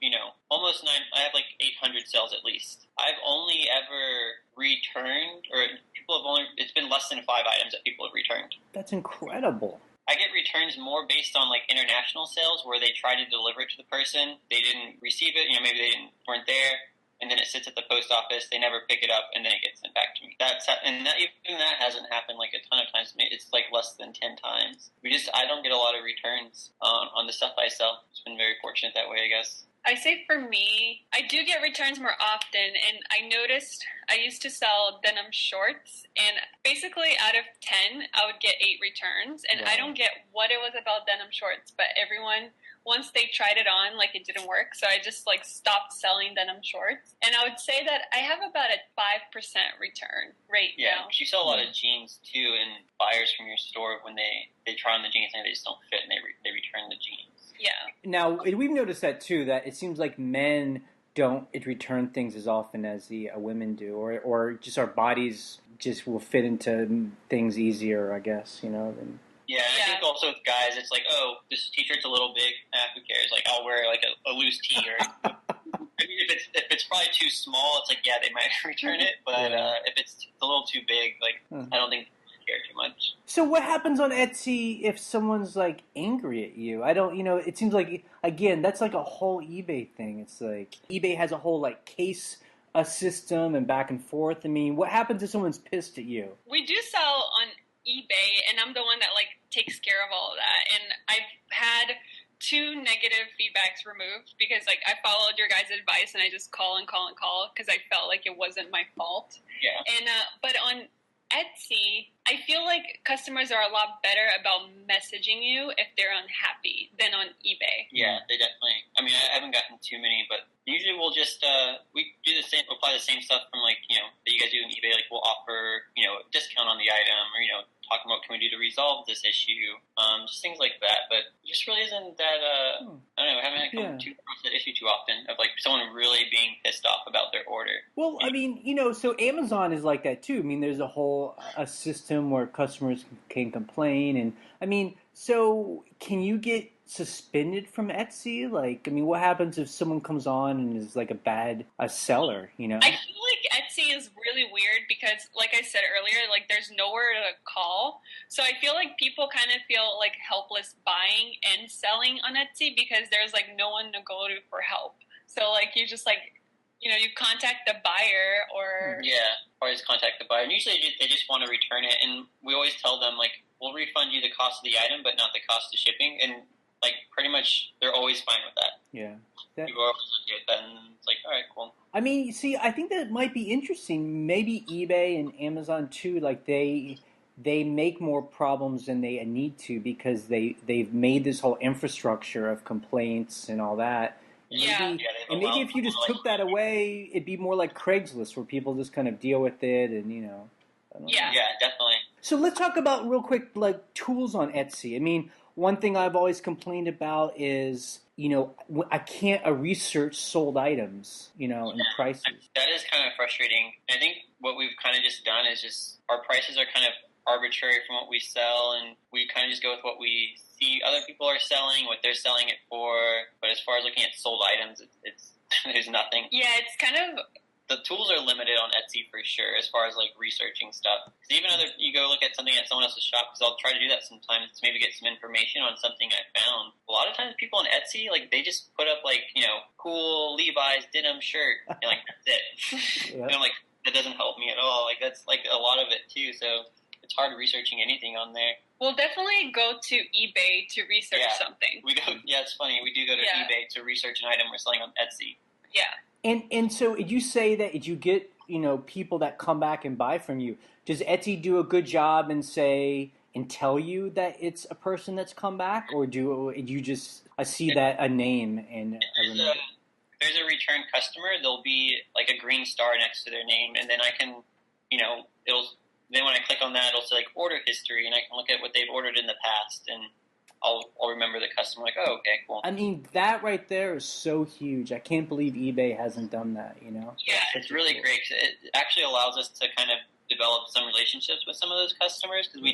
almost I have like 800 sales at least. I've only ever returned, or it's been less than 5 items that people have returned. That's incredible. I get returns more based on like international sales where they try to deliver it to the person, they didn't receive it, maybe they weren't there, and then it sits at the post office, they never pick it up, and then it gets sent back to me. Even that hasn't happened like a ton of times. It's like less than 10 times. I don't get a lot of returns on the stuff I sell. It's been very fortunate that way, I guess. I say for me, I do get returns more often, and I noticed I used to sell denim shorts, and basically out of 10, I would get 8 returns, and wow. I don't get what it was about denim shorts, but everyone, once they tried it on, like it didn't work, so I just like stopped selling denim shorts, and I would say that I have about a 5% return rate now. Yeah, you sell a lot of jeans too, and buyers from your store, when they try on the jeans and they just don't fit, and they return the jeans. Yeah. Now, we've noticed that too, that it seems like men don't return things as often as the women do, or just our bodies just will fit into things easier, I guess, than... Yeah, I think also with guys, it's like, oh, this t-shirt's a little big, who cares? Like, I'll wear like a loose tee, or if it's probably too small, it's like, yeah, they might return it, but if it's a little too big, like, I don't think care too much. So what happens on Etsy if someone's like angry at you? I don't, it seems like, again, that's like a whole eBay thing. It's like eBay has a whole like case system and back and forth. I mean, what happens if someone's pissed at you? We do sell on eBay, and I'm the one that like takes care of all of that. And I've had 2 negative feedbacks removed because like I followed your guys' advice and I just call because I felt like it wasn't my fault. Yeah. And but on Etsy, I feel like customers are a lot better about messaging you if they're unhappy than on eBay. Yeah, they definitely. I mean, I haven't gotten too many, but usually we'll just we do apply the same stuff from like that you guys do in eBay. Like we'll offer a discount on the item, or talk about what can we do to resolve this issue, just things like that. But it just really isn't that. I don't know. I haven't come across that issue too often of like someone really being pissed off about their order. Well, I mean, so Amazon is like that too. I mean, there's a system where customers can complain, and I mean, so can you get suspended from Etsy? Like, I mean, what happens if someone comes on and is like a seller? I feel like Etsy is really weird because, like I said earlier, like there's nowhere to call. So I feel like people kind of feel like helpless buying and selling on Etsy because there's like no one to go to for help. So like you just like you contact the buyer or always contact the buyer. And usually they just want to return it, and we always tell them like we'll refund you the cost of the item, but not the cost of shipping. And like pretty much they're always fine with that. Yeah. People are always okay with that, and it's like, all right, cool. I mean, see, I think that might be interesting. Maybe eBay and Amazon too, like they make more problems than they need to because they've made this whole infrastructure of complaints and all that. And maybe if you just took that away, it'd be more like Craigslist where people just kind of deal with it and I don't know. Yeah, definitely. So let's talk about real quick like tools on Etsy. I mean, one thing I've always complained about is, I can't research sold items, and prices. That is kind of frustrating. I think what we've kind of just done is just our prices are kind of arbitrary from what we sell, and we kind of just go with what we see other people are selling, what they're selling it for. But as far as looking at sold items, it's there's nothing. Yeah, it's kind of... The tools are limited on Etsy for sure, as far as like researching stuff. Because even you go look at something at someone else's shop, because I'll try to do that sometimes to maybe get some information on something I found. A lot of times people on Etsy, like they just put up like, cool Levi's denim shirt, and like that's it. And I'm like, that doesn't help me at all. Like that's like a lot of it too, so it's hard researching anything on there. We'll definitely go to eBay to research something. It's funny. We do go to eBay to research an item we're selling on Etsy. Yeah. And so did you say that did you get, people that come back and buy from you? Does Etsy do a good job and tell you that it's a person that's come back, or do you just see that a name and there's a return customer, there'll be like a green star next to their name, and then I can, then when I click on that, it'll say like order history, and I can look at what they've ordered in the past, and I'll remember the customer, like, oh, okay, cool. I mean, that right there is so huge. I can't believe eBay hasn't done that, Yeah, it's really cool. Great. It actually allows us to kind of develop some relationships with some of those customers, because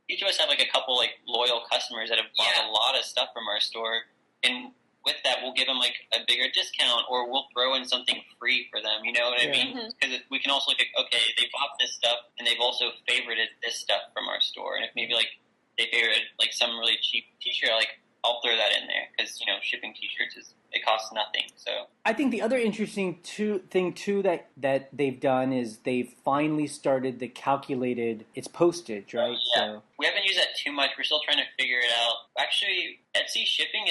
each of us have like a couple like loyal customers that have bought a lot of stuff from our store, and with that, we'll give them like a bigger discount, or we'll throw in something free for them. You know what I mean? Because we can also look at, okay, they bought this stuff, and they've also favorited this stuff from our store, and if maybe like they favored like some really cheap T-shirt, like I'll throw that in there, because shipping T-shirts it costs nothing. So I think the other interesting thing too that they've done is they've finally started the calculated postage, right? So we haven't used that too much. We're still trying to figure it out. Actually, Etsy shipping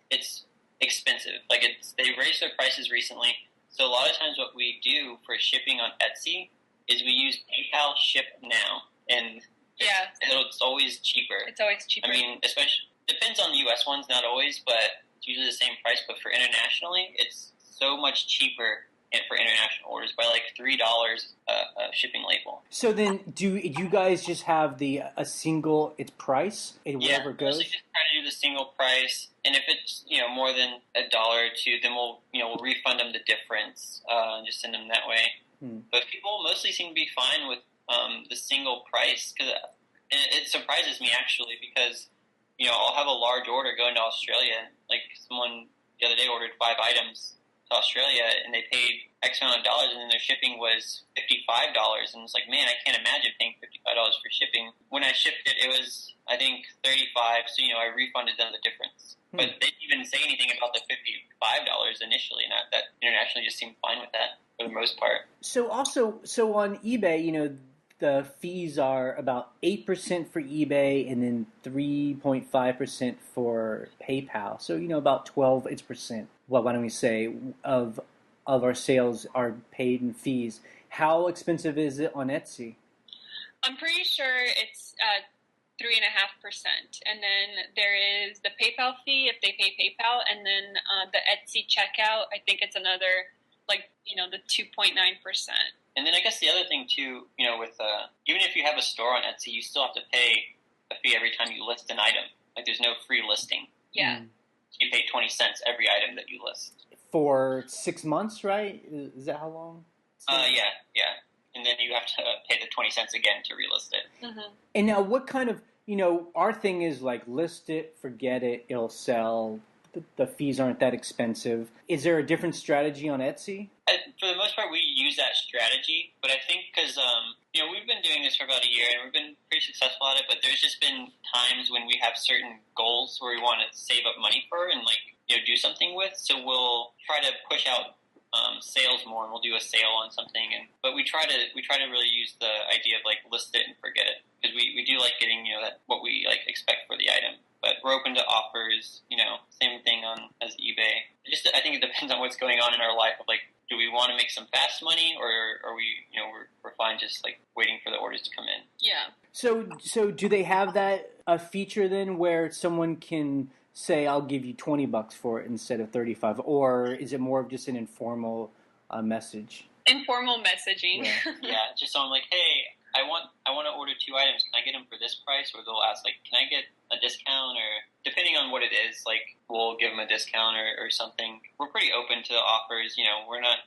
it's expensive. Like they raised their prices recently. So a lot of times what we do for shipping on Etsy is we use PayPal Ship Now, and it's always cheaper. It's always cheaper. I mean, especially depends on U.S. ones, not always, but it's usually the same price. But for internationally, it's so much cheaper for international orders by like $3 a shipping label. So then, do you guys just have a single price and whatever goes? Yeah, just try to do the single price, and if it's more than $1 or $2, then we'll refund them the difference and just send them that way. But people mostly seem to be fine with the single price, because it surprises me actually, because I'll have a large order going to Australia. Like someone the other day ordered 5 items to Australia, and they paid X amount of dollars, and then their shipping was $55. And it's like, man, I can't imagine paying $55 for shipping. When I shipped it, it was I think $35. So I refunded them the difference. But they didn't even say anything about the $55 initially. Not that internationally just seemed fine with that for the most part. So on eBay, the fees are about 8% for eBay and then 3.5% for PayPal. So, about 12%. Well, why don't we say of our sales are paid in fees. How expensive is it on Etsy? I'm pretty sure it's 3.5%. And then there is the PayPal fee if they pay PayPal. And then the Etsy checkout, I think it's another, the 2.9%. And then I guess the other thing too, with even if you have a store on Etsy, you still have to pay a fee every time you list an item. Like there's no free listing. Yeah. So you pay 20 cents every item that you list. For 6 months, right? Is that how long? Yeah. And then you have to pay the 20 cents again to relist it. Mm-hmm. And now what kind of, our thing is like list it, forget it, it'll sell. The fees aren't that expensive. Is there a different strategy on Etsy? For the most part, we use that strategy, but I think because we've been doing this for about a year and we've been pretty successful at it. But there's just been times when we have certain goals where we want to save up money for and do something with. So we'll try to push out sales more, and we'll do a sale on something. But we try to really use the idea of list it and forget it, because we do like getting what we expect for the item. But we're open to offers, same thing as eBay. I think it depends on what's going on in our life of do we want to make some fast money, or are we, we're fine just waiting for the orders to come in. Yeah. So do they have a feature then where someone can say, I'll give you $20 for it instead of $35, or is it more of just an informal message? Informal messaging. Yeah, just someone hey, I want to order 2 items. Can I get them for this price? Or they'll ask can I get a discount? Or depending on what it is, we'll give them a discount or something. We're pretty open to the offers. We're not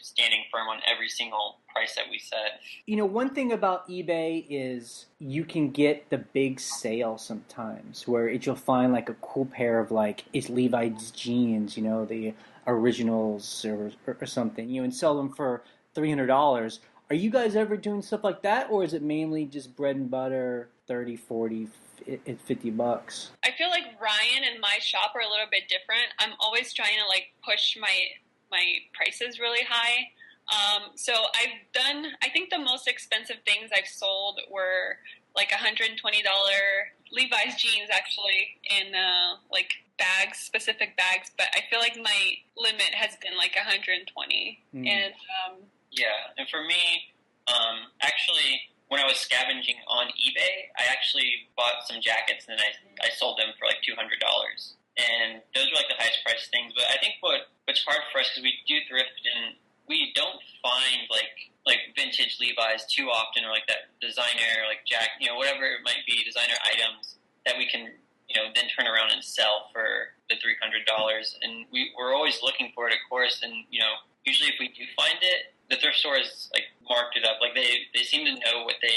standing firm on every single price that we set. One thing about eBay is you can get the big sale sometimes where you'll find a cool pair of it's Levi's jeans, the originals or something, and sell them for $300. Are you guys ever doing stuff like that, or is it mainly just bread and butter, $30, $40, $50? I feel like Ryan and my shop are a little bit different. I'm always trying to push my prices really high. So I've done, I think the most expensive things I've sold were $120 Levi's jeans actually in bags, specific bags. But I feel like my limit has been $120. And yeah, and for me, actually, when I was scavenging on eBay, I actually bought some jackets and then I sold them for $200. and those are like the highest priced things. But I think what's hard for us, because we do thrift and we don't find like vintage Levi's too often, or like that designer like whatever it might be, designer items that we can then turn around and sell for the $300. And we're always looking for it, of course. And usually if we do find it, the thrift store is like marked it up. Like they seem to know what they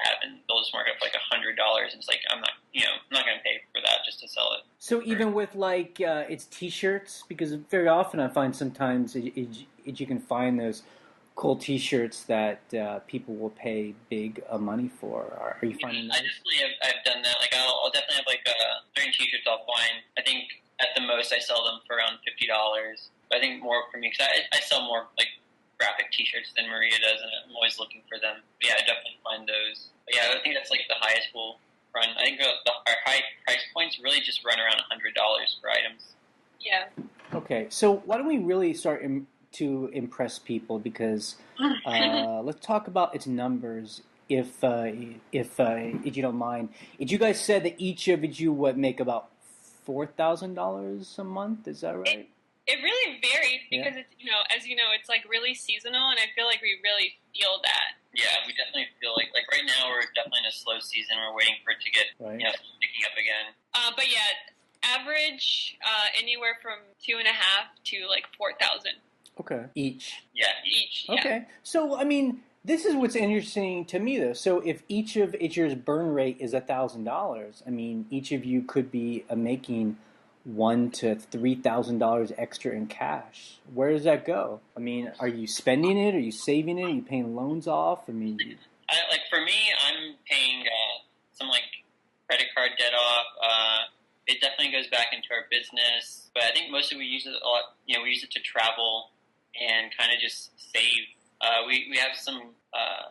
have, and they'll just mark it up like $100. And it's like, I'm not going to pay for that just to sell it. So even with like it's T-shirts, because very often I find sometimes you can find those cool T-shirts that people will pay big money for. Are you finding those? I definitely have done that. Like I'll definitely have like certain T-shirts I'll find. I think at the most I sell them for around $50. But I think more for me, because I sell more like graphic T-shirts than Maria does, and I'm always looking for them. But yeah, I definitely find those. But yeah, I think that's like the highest we'll run. I think our high price points really just run around $100 for items. Yeah. Okay, so why don't we really start to impress people? Because let's talk about its numbers, if you don't mind. You guys said that each of you would make about $4,000 a month. Is that right? It really varies because it's as you know, it's like really seasonal, and I feel like we really feel that. Yeah, we definitely feel like right now we're definitely in a slow season. We're waiting for it to get picking up again. But yeah, average anywhere from 2.5 to like 4,000. Okay. Each. Yeah. Each. Okay. So I mean, this is what's interesting to me, though. So if each of your burn rate is $1,000, I mean, each of you could be making $1,000 to $3,000 extra in cash. Where does that go? I mean, are you spending it? Are you saving it? Are you paying loans off? I mean, for me, I'm paying some like credit card debt off. It definitely goes back into our business, but I think mostly we use it a lot. We use it to travel and kind of just save. We have some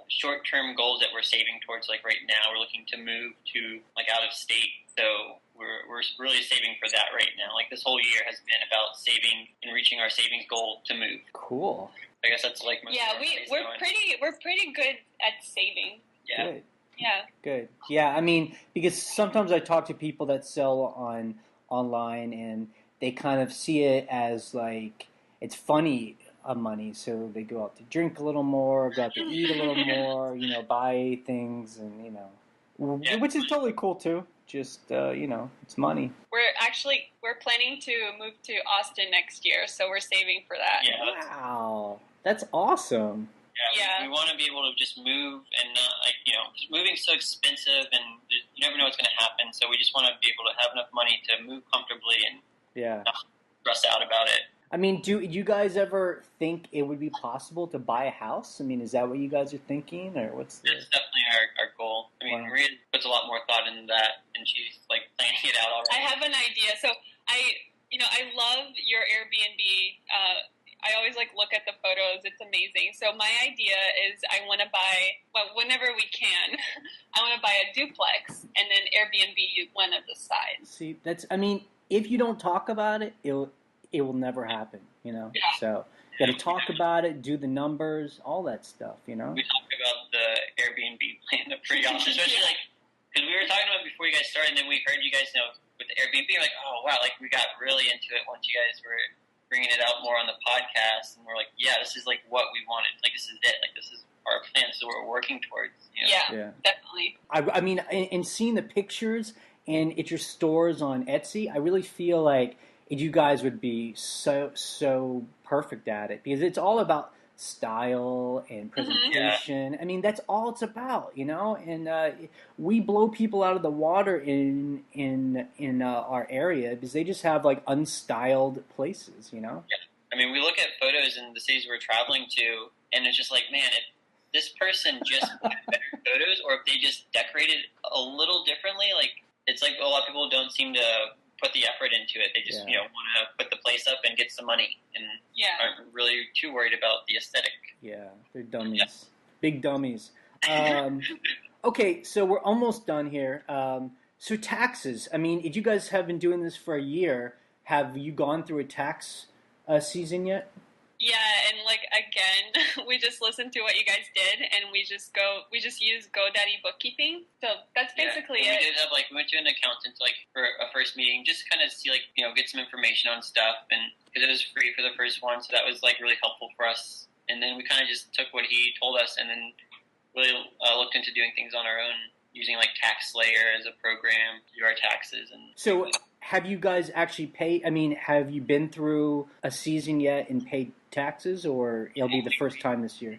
short-term goals that we're saving towards. Like right now, we're looking to move to like out of state, so we're really saving for that right now. Like this whole year has been about saving and reaching our savings goal to move. Cool. I guess that's like we're pretty good at saving. Yeah. Good. Yeah. Good. Yeah, I mean, because sometimes I talk to people that sell online, and they kind of see it as like it's funny money, so they go out to drink a little more, go out to eat a little more, buy things, and which is totally cool too. Just it's money. We're planning to move to Austin next year, so we're saving for that. Yeah. Wow, that's awesome. Yeah. We want to be able to just move and not moving's so expensive, and you never know what's going to happen. So we just want to be able to have enough money to move comfortably and not stress out about it. I mean, do you guys ever think it would be possible to buy a house? I mean, is that what you guys are thinking, or what's the... That's definitely our goal. I mean, Maria puts a lot more thought into that, and she's like planning it out already. I have an idea. So I love your Airbnb. I always look at the photos. It's amazing. So my idea is I want to buy, whenever we can, I want to buy a duplex and then Airbnb one of the sides. See, if you don't talk about it, it will never happen, Yeah. So you got to talk about it, do the numbers, all that stuff, We talk about the Airbnb plan pretty often, especially because we were talking about it before you guys started, and then we heard you guys with the Airbnb, like, oh wow, we got really into it once you guys were bringing it out more on the podcast, and we're like, yeah, this is what we wanted. This is it. This is our plan. This is what we're working towards. Yeah, definitely. I mean, in seeing the pictures and at your stores on Etsy, I really feel like you guys would be so perfect at it, because it's all about style and presentation. I mean, that's all it's about, And we blow people out of the water in our area because they just have unstyled places, Yeah. I mean, we look at photos in the cities we're traveling to, and it's just like, man, if this person just had better photos, or if they just decorated a little differently, it's like a lot of people don't seem to put the effort into it. They just want to put the place up and get some money, and aren't really too worried about the aesthetic. Yeah, they're dummies, big dummies. Okay, so we're almost done here. So taxes. I mean, if you guys have been doing this for a year, have you gone through a tax season yet? Yeah, and like again, we just listened to what you guys did, and we just use GoDaddy bookkeeping. So that's basically it. We did have we went to an accountant for a first meeting, just to kind of see get some information on stuff, and because it was free for the first one, so that was really helpful for us. And then we kind of just took what he told us, and then really looked into doing things on our own, using TaxSlayer as a program to do our taxes. And so, have you guys actually paid? I mean, have you been through a season yet and paid taxes, or it'll be the first time this year?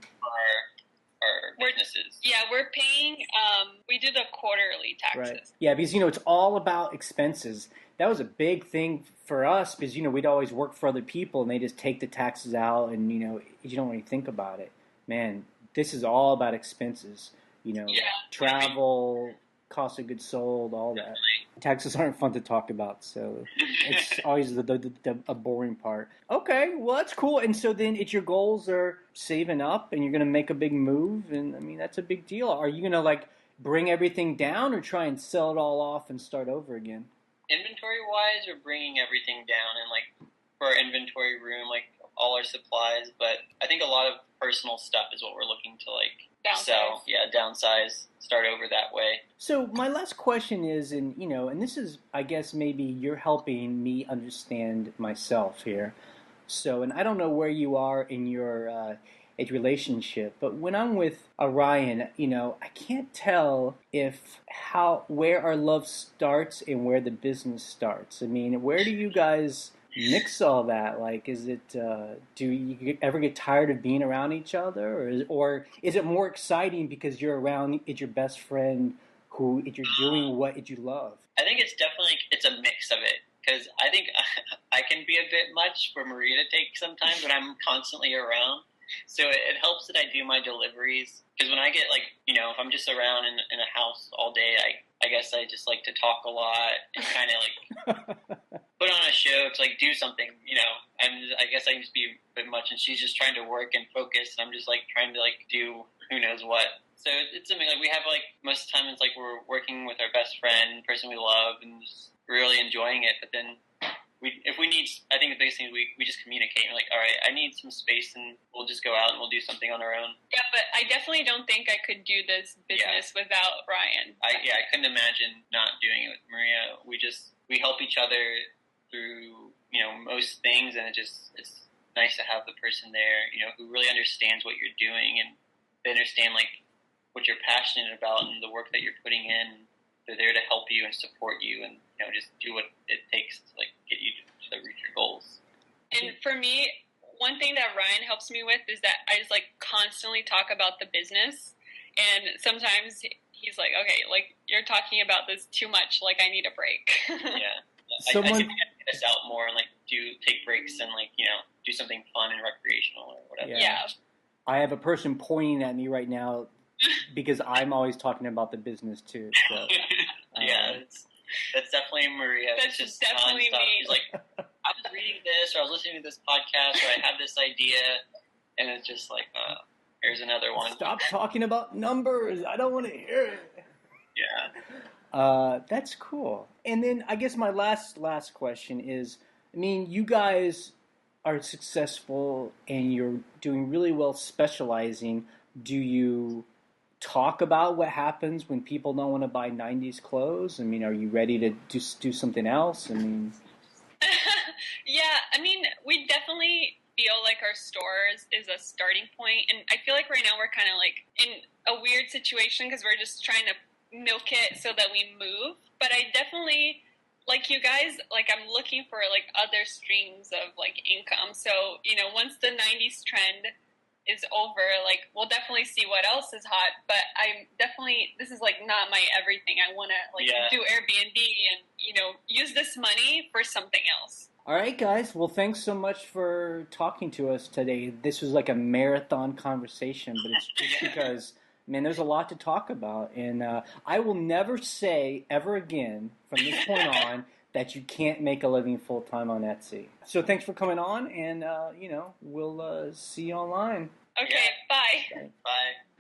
Our businesses. Yeah, we're paying. We do the quarterly taxes. Right. Yeah, because it's all about expenses. That was a big thing for us because we'd always work for other people and they just take the taxes out, and you don't really think about it. Man, this is all about expenses. Travel, cost of goods sold, all that. Taxes aren't fun to talk about, so it's always a boring part. Okay, well, that's cool. And so then your goals are saving up and you're going to make a big move, and I mean, that's a big deal. Are you going to bring everything down or try and sell it all off and start over again? Inventory-wise, we're bringing everything down, and for our inventory room, all our supplies, but I think a lot of personal stuff is what we're looking to sell. Yeah, downsize, start over that way. So my last question is, and this is, I guess maybe you're helping me understand myself here. So, and I don't know where you are in your relationship, but when I'm with Orion, I can't tell where our love starts and where the business starts. I mean, where do you guys mix all that? Is it do you ever get tired of being around each other, or is it more exciting because you're around your best friend who you're doing what you love? I think it's a mix of it, because I think I can be a bit much for Maria to take sometimes when I'm constantly around. So it helps that I do my deliveries, because when I get if I'm just around in a house all day, I guess I just like to talk a lot and kind of put on a show to do something, I guess I just be a bit much, and she's just trying to work and focus, and I'm just trying to do who knows what. So it's something we have most of the time it's we're working with our best friend, person we love, and just really enjoying it. But then if we need, I think the biggest thing is we just communicate. We're all right, I need some space, and we'll just go out and we'll do something on our own. Yeah, but I definitely don't think I could do this business without Ryan. I couldn't imagine not doing it with Maria. We help each other through most things, and it's nice to have the person there who really understands what you're doing, and they understand what you're passionate about and the work that you're putting in. They're there to help you and support you, and just do what it takes to get you to reach your goals. And for me, one thing that Ryan helps me with is that I just constantly talk about the business, and sometimes he's okay, you're talking about this too much, I need a break. Yeah. I think I need to get us out more and take breaks and do something fun and recreational or whatever. Yeah. I have a person pointing at me right now because I'm always talking about the business too. So, that's definitely Maria. That's just definitely nonstop. me. She's I was reading this, or I was listening to this podcast, or I had this idea, and it's just here's another one. Stop talking about numbers. I don't want to hear it. Yeah. That's cool. And then I guess my last question is, I mean, you guys are successful and you're doing really well specializing. Do you talk about what happens when people don't want to buy 90s clothes? I mean, are you ready to just do something else? I mean... Yeah, I mean, we definitely feel our stores is a starting point, and I feel right now we're kind of in a weird situation because we're just trying to milk it so that we move. But I definitely, you guys, I'm looking for other streams of income. So once the 90s trend is over, we'll definitely see what else is hot. But I'm definitely, this is not my everything. I want to do Airbnb and use this money for something else. All right, guys. Well, thanks so much for talking to us today. This was a marathon conversation, but it's just because, man, there's a lot to talk about. And I will never say ever again from this point on that you can't make a living full-time on Etsy. So thanks for coming on, and, we'll see you online. Okay, bye. Bye.